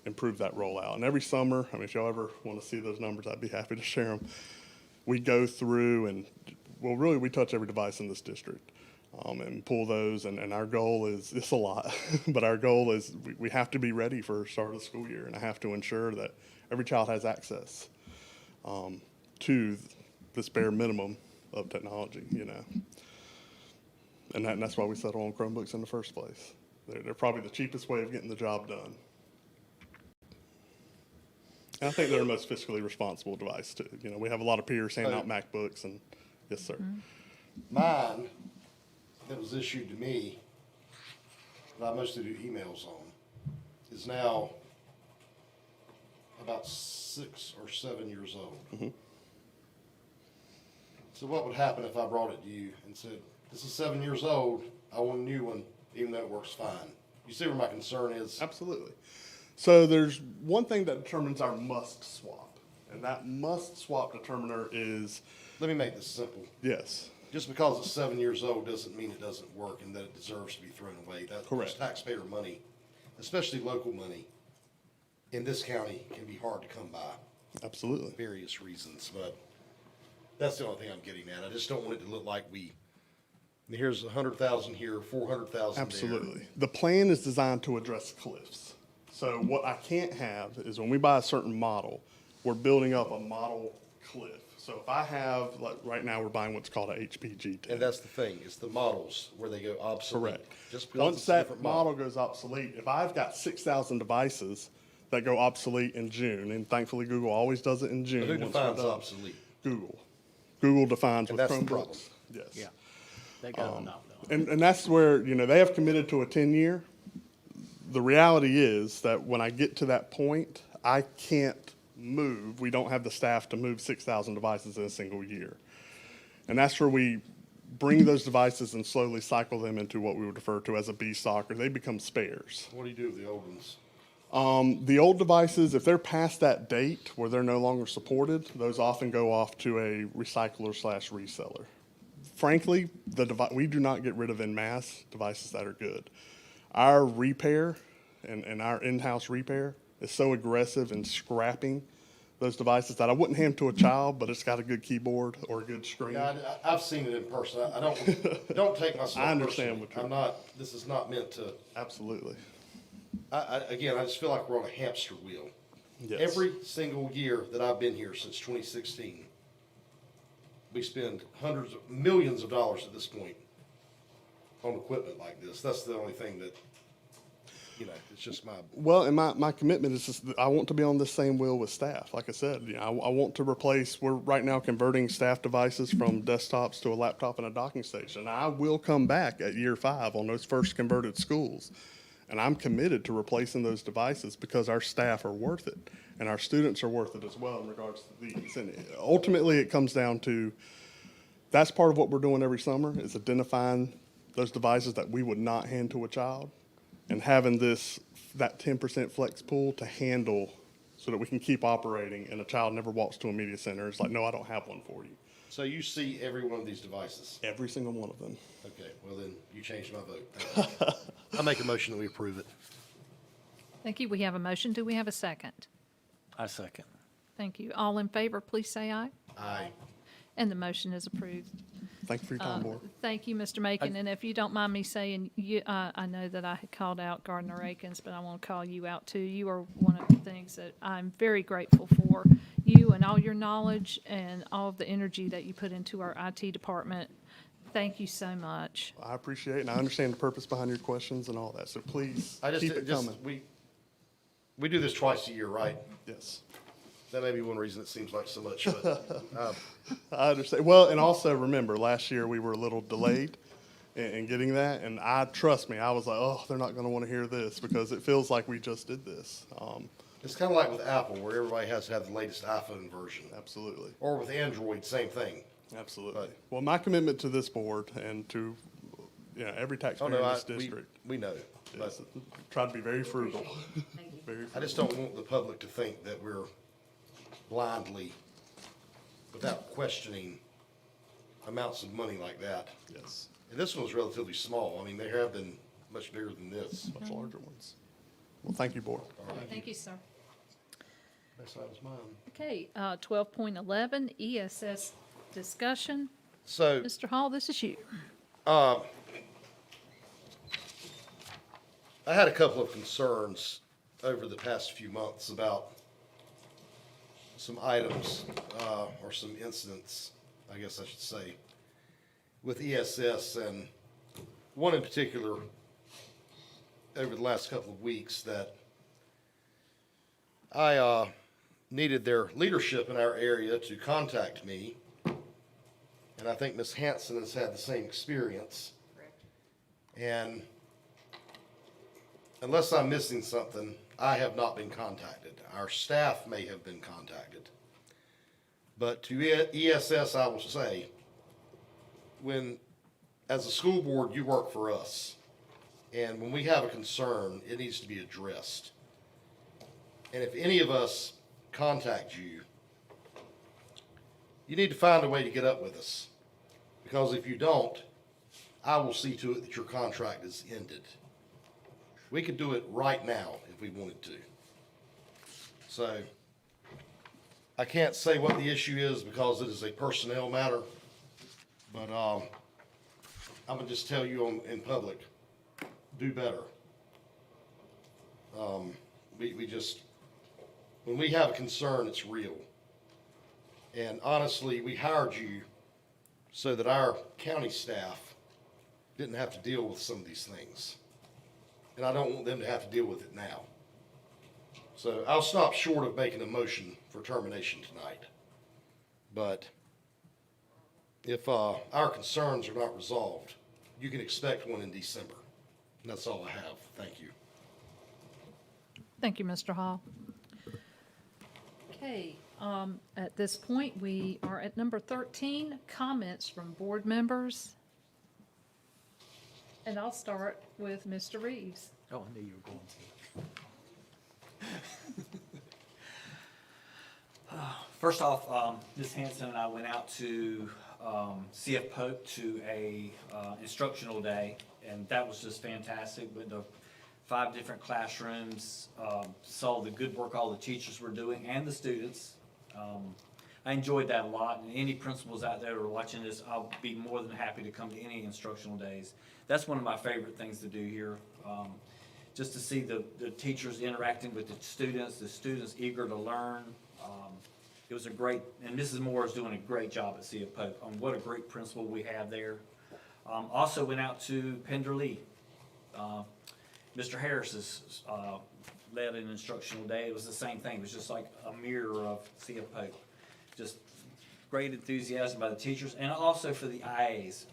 improve that rollout. And every summer, I mean, if y'all ever want to see those numbers, I'd be happy to share them. We go through and, well, really, we touch every device in this district and pull those. And our goal is, it's a lot, but our goal is we have to be ready for the start of the school year. And I have to ensure that every child has access to this bare minimum of technology, And that's why we settle on Chromebooks in the first place. They're probably the cheapest way of getting the job done. And I think they're the most fiscally responsible device too. We have a lot of peers handing out MacBooks and, yes, sir. Mine, that was issued to me, that I mostly do emails on, is now about 6 or 7 years old. So what would happen if I brought it to you and said, this is 7 years old, I want a new one, even though it works fine? You see where my concern is? Absolutely. So there's one thing that determines our must swap, and that must swap determiner is. Let me make this simple. Yes. Just because it's 7 years old doesn't mean it doesn't work and that it deserves to be thrown away. That's Correct. taxpayer money, especially local money, in this county can be hard to come by. Absolutely. For various reasons, but that's the only thing I'm getting at. I just don't want it to look like here's 100,000 here, 400,000 there. Absolutely. The plan is designed to address cliffs. So what I can't have is when we buy a certain model, we're building up a model cliff. So if I have, like right now, we're buying what's called a HPG10. And that's the thing, it's the models where they go obsolete. Correct. Just because Once it's a that different model goes obsolete, if I've got 6,000 devices that go obsolete in June, and thankfully Google always does it in June. But who once we're defines done. obsolete? Google. Google defines And with that's the problem. Chromebooks. Yes. Yeah. They got a monopoly on it. And that's where, they have committed to a 10-year. The reality is that when I get to that point, I can't move. We don't have the staff to move 6,000 devices in a single year. And that's where we bring those devices and slowly cycle them into what we would refer to as a B stock, or they become spares. What do you do with the old ones? The old devices, if they're past that date where they're no longer supported, those often go off to a recycler/reseller. Frankly, we do not get rid of en masse devices that are good. Our repair and our in-house repair is so aggressive in scrapping those devices that I wouldn't hand to a child, but it's got a good keyboard or a good screen. Yeah, I've seen it in person. I don't take myself I understand personally. what you're. This is not meant to. Absolutely. Again, I just feel like we're on a hamster wheel. Yes. Every single year that I've been here since 2016, we spend hundreds of millions of dollars at this point on equipment like this. That's the only thing that, it's just my. Well, and my commitment is just, I want to be on the same wheel with staff. Like I said, I want to replace, we're right now converting staff devices from desktops to a laptop and a docking station. I will come back at year 5 on those first converted schools. And I'm committed to replacing those devices because our staff are worth it and our students are worth it as well in regards to these. And ultimately, it comes down to, that's part of what we're doing every summer is identifying those devices that we would not hand to a child and having that 10% flex pool to handle so that we can keep operating and a child never walks to a media center. It's like, no, I don't have one for you. So you see every one of these devices? Every single one of them. Okay, well then, you changed my vote. Thank you. I make a motion that we approve it. Thank you. We have a motion. Do we have a second? I second. Thank you. All in favor, please say aye. Aye. And the motion is approved. Thank you for your time, Board. Thank you, Mr. Macon. And if you don't mind me saying, I know that I had called out Gardner Akins, but I want to call you out too. You are one of the things that I'm very grateful for. You and all your knowledge and all of the energy that you put into our IT department. Thank you so much. I appreciate it, and I understand the purpose behind your questions and all that, so please keep it coming. We do this twice a year, right? Yes. That may be one reason it seems like so much, but. I understand. Well, and also remember, last year we were a little delayed in getting that, and trust me, I was like, oh, they're not going to want to hear this because it feels like we just did this. It's kind of like with Apple, where everybody has to have the latest iPhone version. Absolutely. Or with Android, same thing. Absolutely. Well, my commitment to this board and to every taxpayer in this district. We know. But try to be very frugal. Very frugal. I just don't want the public to think that we're blindly, without questioning, amounts of money like that. Yes, And this one's relatively small. I mean, they have been much bigger than this. much larger ones. Well, thank you, Board. Thank you, sir. Best side is mine. Okay, 12.11, ESS discussion. So, Mr. Hall, this is you. I had a couple of concerns over the past few months about some items, or some incidents, I guess I should say, with ESS, and one in particular over the last couple of weeks that I needed their leadership in our area to contact me, and I think Ms. Hanson has had the same experience. And unless I'm missing something, I have not been contacted. Our staff may have been contacted. But to ESS, I will say, when, as a school board, you work for us. And when we have a concern, it needs to be addressed. And if any of us contact you, you need to find a way to get up with us. Because if you don't, I will see to it that your contract is ended. We could do it right now if we wanted to. So, I can't say what the issue is because it is a personnel matter, but I'm gonna just tell you in public, do better. We just, when we have a concern, it's real. And honestly, we hired you so that our county staff didn't have to deal with some of these things. And I don't want them to have to deal with it now. So I'll stop short of making a motion for termination tonight. But if our concerns are not resolved, you can expect one in December. And that's all I have. Thank you. Thank you, Mr. Hall. Okay, at this point, we are at number 13, comments from board members. And I'll start with Mr. Reeves. Oh, I knew you were going to. First off, Ms. Hanson and I went out to CF Pope to a instructional day, and that was just fantastic. With the 5 different classrooms, saw the good work all the teachers were doing and the students. I enjoyed that a lot, and any principals out there who are watching this, I'll be more than happy to come to any instructional days. That's one of my favorite things to do here. Just to see the teachers interacting with the students eager to learn. It was a great, and Mrs. Moore is doing a great job at CF Pope. What a great principal we have there. Also went out to Pender. Mr. Harris has led an instructional day. It was the same thing. It was just like a mirror of CF Pope. Just great enthusiasm by the teachers, and also for the IAs.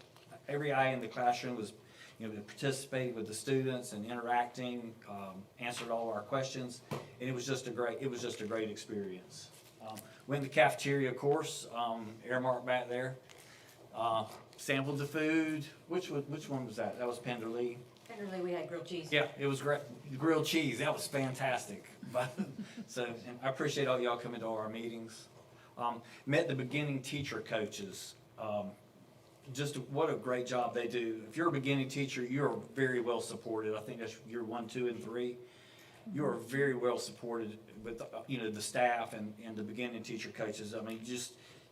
Every IA in the classroom was, participating with the students and interacting, answered all our questions, and it was just a great experience. Went in the cafeteria, of course, Airmark back there. Sampled the food. Which one was that? That was Pender. Generally, we had grilled cheese. Yeah, it was great. Grilled cheese, that was fantastic. So, and I appreciate all y'all coming to our meetings. Met the beginning teacher coaches. Just what a great job they do. If you're a beginning teacher, you're very well supported. I think that's year 1, 2, and 3. You are very well supported with, the staff and the beginning teacher coaches. I mean,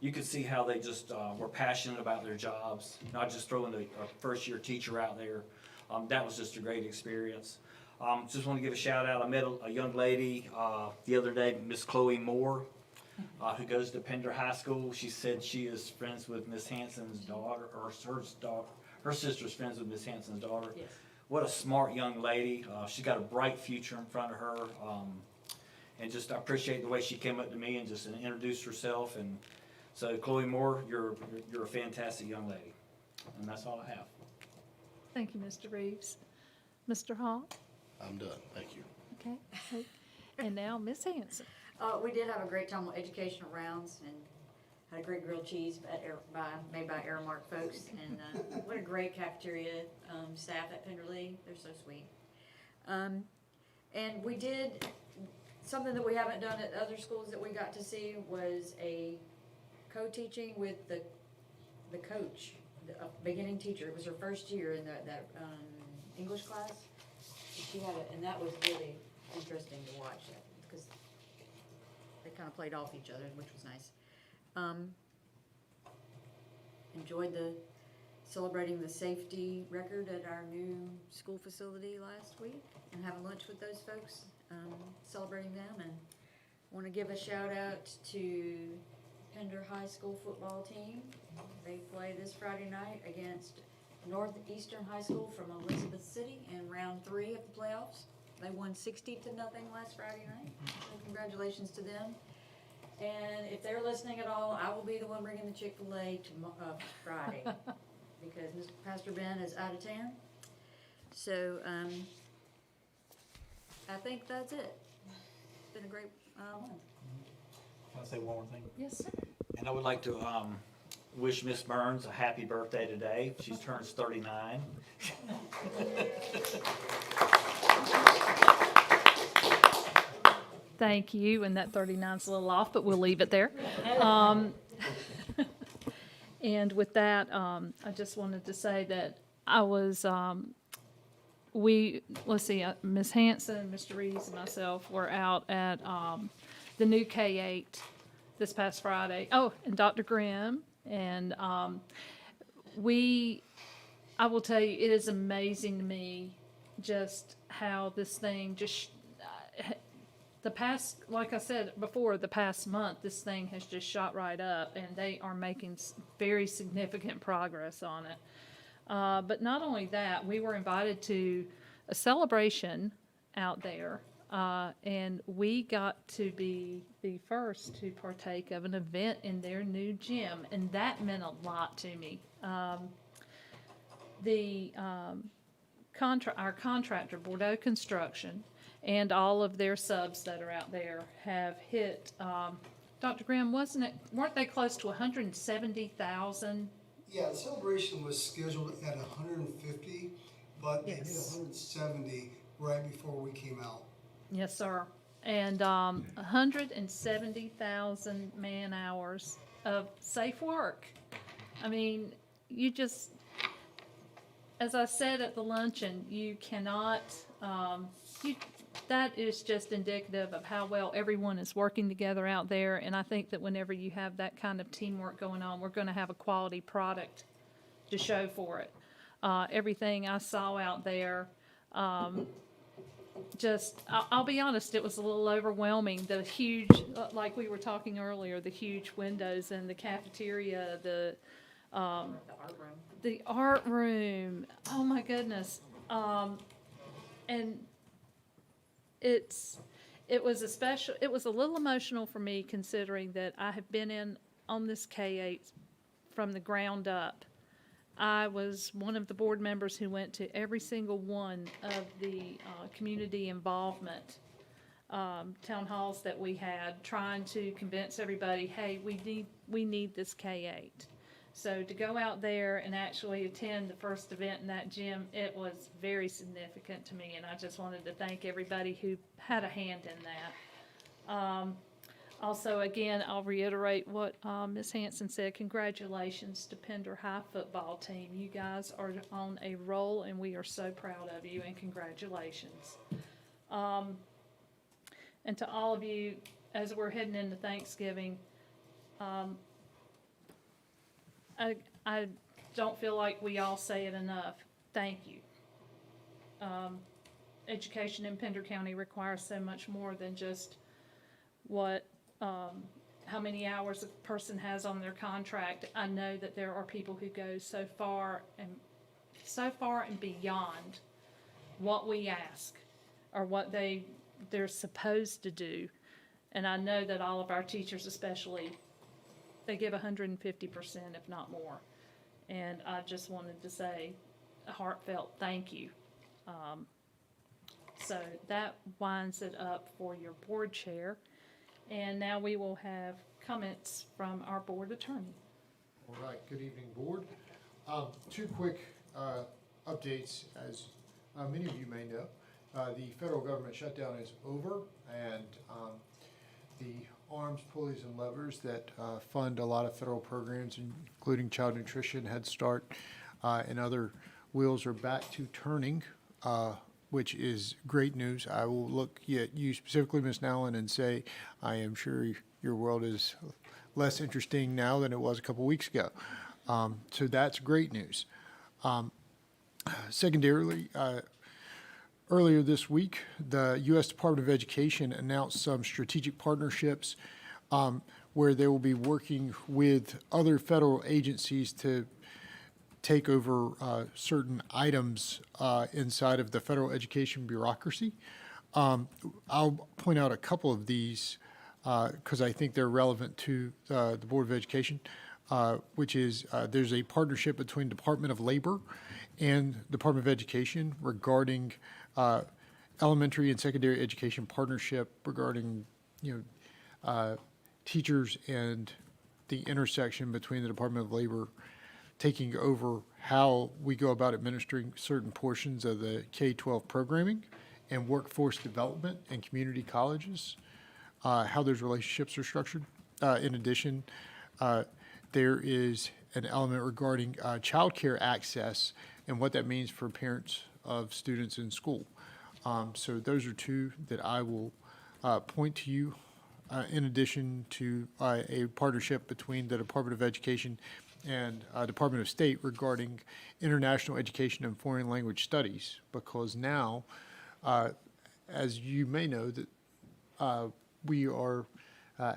you could see how they just were passionate about their jobs, not just throwing a first-year teacher out there. That was just a great experience. Just want to give a shout out. I met a young lady the other day, Miss Chloe Moore, who goes to Pender High School. She said she is friends with Miss Hanson's daughter, or her sister's friends with Miss Hanson's daughter. Yes. What a smart young lady. She's got a bright future in front of her. And just I appreciate the way she came up to me and just introduced herself. And so, Chloe Moore, you're a fantastic young lady. And that's all I have. Thank you, Mr. Reeves. Mr. Hall? I'm done. Thank you. Okay. And now, Ms. Hanson. We did have a great time on educational rounds and had a great grilled cheese made by Airmark folks. And what a great cafeteria staff at Penderley. They're so sweet. And we did, something that we haven't done at other schools that we got to see was a co-teaching with the the coach, the beginning teacher, it was her first year in that English class. She had it, and that was really interesting to watch, because they kind of played off each other, which was nice. Enjoyed celebrating the safety record at our new school facility last week, and having lunch with those folks, celebrating them, and want to give a shout out to Pender High School football team. They play this Friday night against Northeastern High School from Elizabeth City in round 3 of the playoffs. They won 60-0 last Friday night, so congratulations to them. And if they're listening at all, I will be the one bringing the Chick-fil-A Friday, because Pastor Ben is out of town. So, I think that's it. It's been a great one. Can I say one more thing? Yes, sir. And I would like to wish Miss Burns a happy birthday today. She turns 39. Thank you, and that 39's a little off, but we'll leave it there. And with that, I just wanted to say that I was, Ms. Hanson, Mr. Reeves, and myself were out at the new K-8 this past Friday. Oh, and Dr. Grimm, and I will tell you, it is amazing to me just how this thing just, like I said before, the past month, this thing has just shot right up, and they are making very significant progress on it. But not only that, we were invited to a celebration out there, and we got to be the first to partake of an event in their new gym, and that meant a lot to me. Our contractor, Bordeaux Construction, and all of their subs that are out there have hit, Dr. Grimm, weren't they close to 170,000? Yeah, the celebration was scheduled at 150, but they did Yes. 170 right before we came out. Yes, sir. And 170,000 man-hours of safe work. I mean, as I said at the luncheon, you cannot, that is just indicative of how well everyone is working together out there. And I think that whenever you have that kind of teamwork going on, we're going to have a quality product to show for it. Everything I saw out there, I'll be honest, it was a little overwhelming. The huge, like we were talking earlier, the huge windows in the cafeteria, the art room. Oh my goodness. And it was a little emotional for me, considering that I have been on this K-8 from the ground up. I was one of the board members who went to every single one of the community involvement town halls that we had, trying to convince everybody, hey, we need this K-8. So to go out there and actually attend the first event in that gym, it was very significant to me, and I just wanted to thank everybody who had a hand in that. Also, again, I'll reiterate what Ms. Hanson said. Congratulations to Pender High football team. You guys are on a roll, and we are so proud of you, and congratulations. And to all of you, as we're heading into Thanksgiving, I don't feel like we all say it enough. Thank you. Education in Pender County requires so much more than just how many hours a person has on their contract. I know that there are people who go so far and beyond what we ask or what they're supposed to do. And I know that all of our teachers especially, they give 150%, if not more. And I just wanted to say a heartfelt thank you. So that winds it up for your board chair. And now we will have comments from our board attorney. All right, good evening, board. Two quick updates. As many of you may know, the federal government shutdown is over, and the arms, pulleys, and levers that fund a lot of federal programs, including child nutrition, Head Start, and other wheels are back to turning, which is great news. I will look at you specifically, Ms. Nowlin, and say, I am sure your world is less interesting now than it was a couple weeks ago. So that's great news. Secondarily, earlier this week, the U.S. Department of Education announced some strategic partnerships where they will be working with other federal agencies to take over certain items inside of the federal education bureaucracy. I'll point out a couple of these because I think they're relevant to the Board of Education, which is there's a partnership between Department of Labor and Department of Education regarding elementary and secondary education partnership regarding, teachers and the intersection between the Department of Labor taking over how we go about administering certain portions of the K-12 programming and workforce development and community colleges, how those relationships are structured. In addition, there is an element regarding childcare access and what that means for parents of students in school. So those are two that I will point to you, in addition to a partnership between the Department of Education and Department of State regarding international education and foreign language studies, because now, as you may know, that we are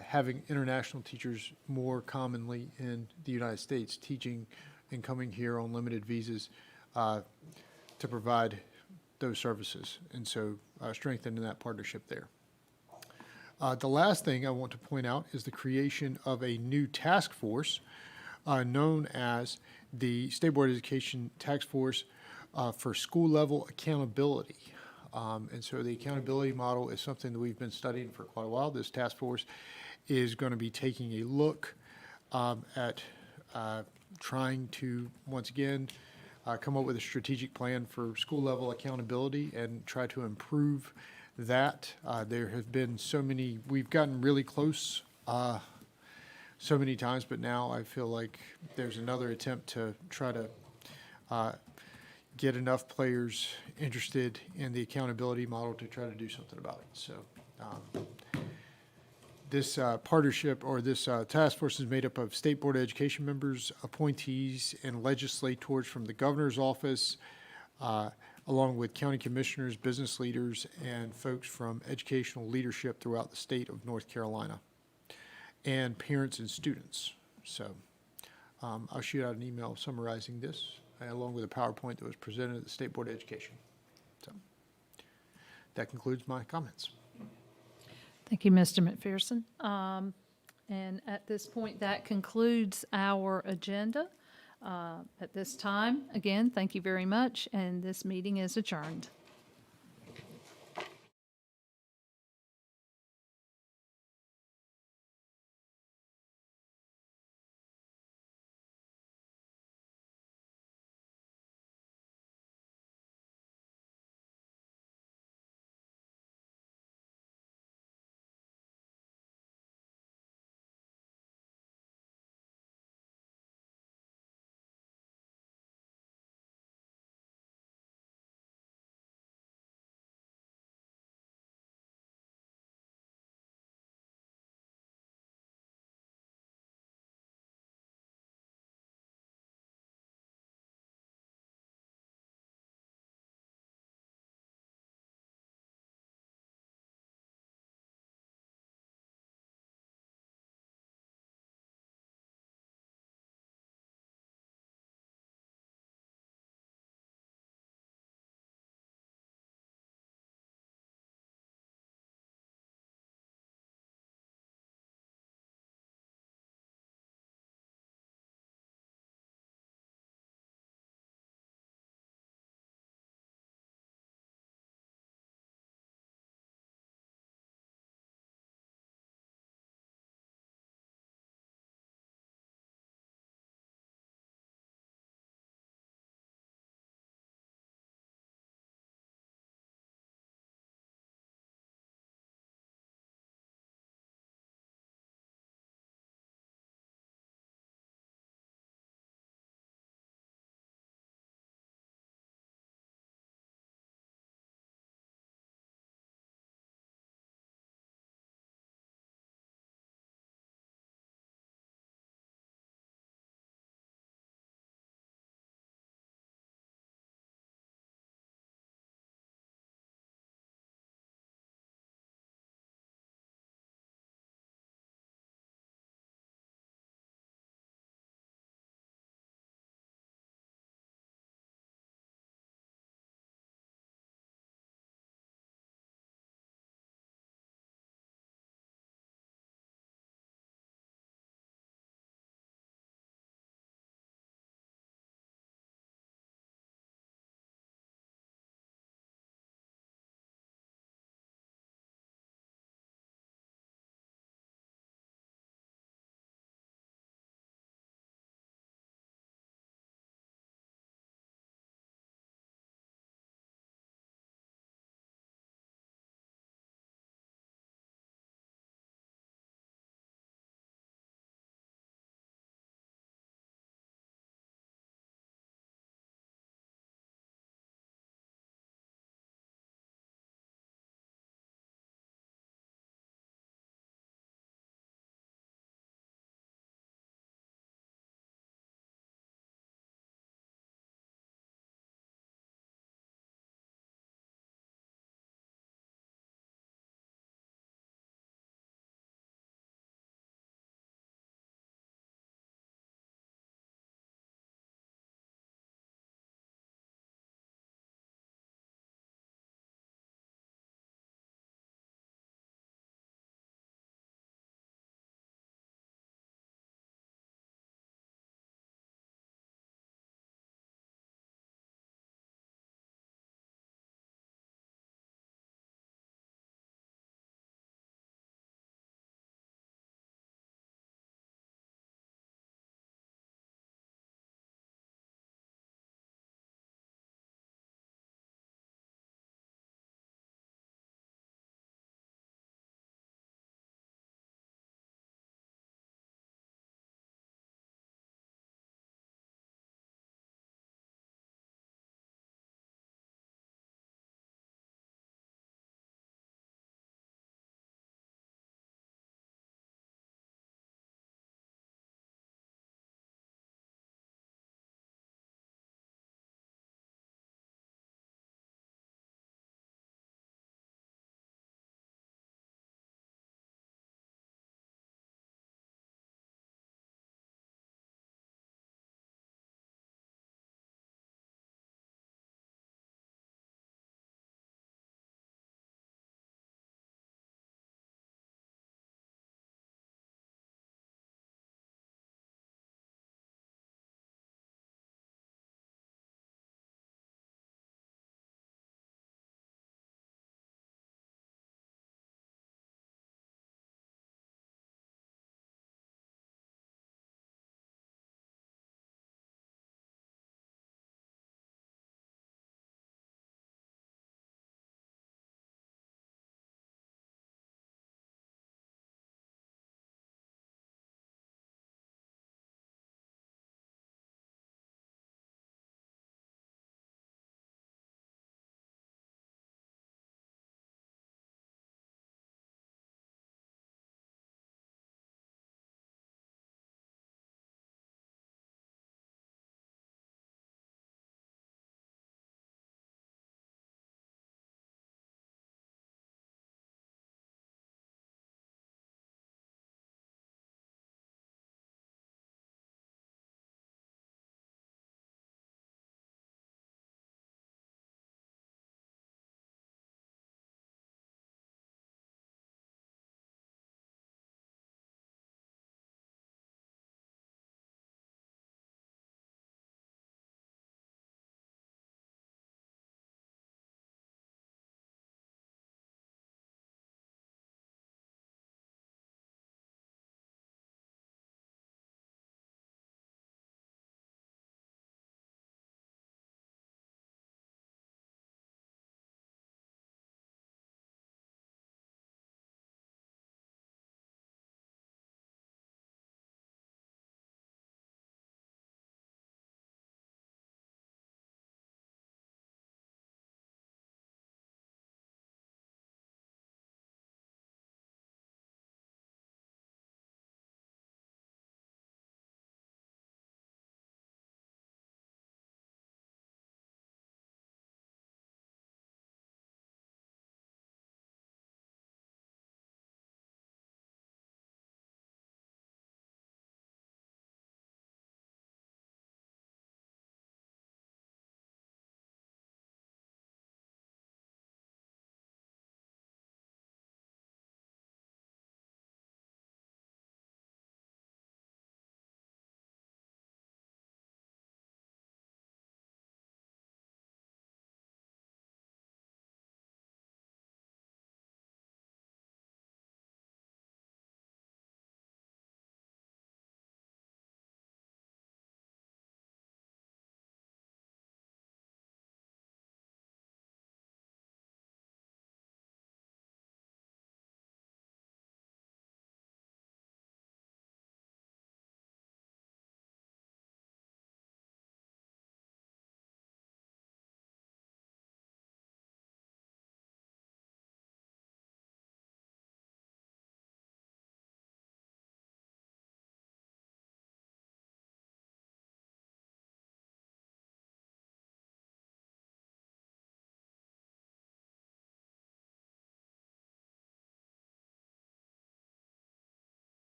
having international teachers more commonly in the United States, teaching and coming here on limited visas to provide those services, and so strengthening that partnership there. The last thing I want to point out is the creation of a new task force known as the State Board of Education Task Force for School Level Accountability. And so the accountability model is something that we've been studying for quite a while. This task force is going to be taking a look at trying to, once again, come up with a strategic plan for school level accountability and try to improve that. There have been so many, we've gotten really close so many times, but now I feel like there's another attempt to try to get enough players interested in the accountability model to try to do something about it. So this partnership or this task force is made up of State Board of Education members, appointees, and legislators from the governor's office, along with county commissioners, business leaders, and folks from educational leadership throughout the state of North Carolina, and parents and students. So I'll shoot out an email summarizing this, along with a PowerPoint that was presented at the State Board of Education. So that concludes my comments. Thank you, Mr. McPherson. And at this point, that concludes our agenda. At this time, again, thank you very much, and this meeting is adjourned.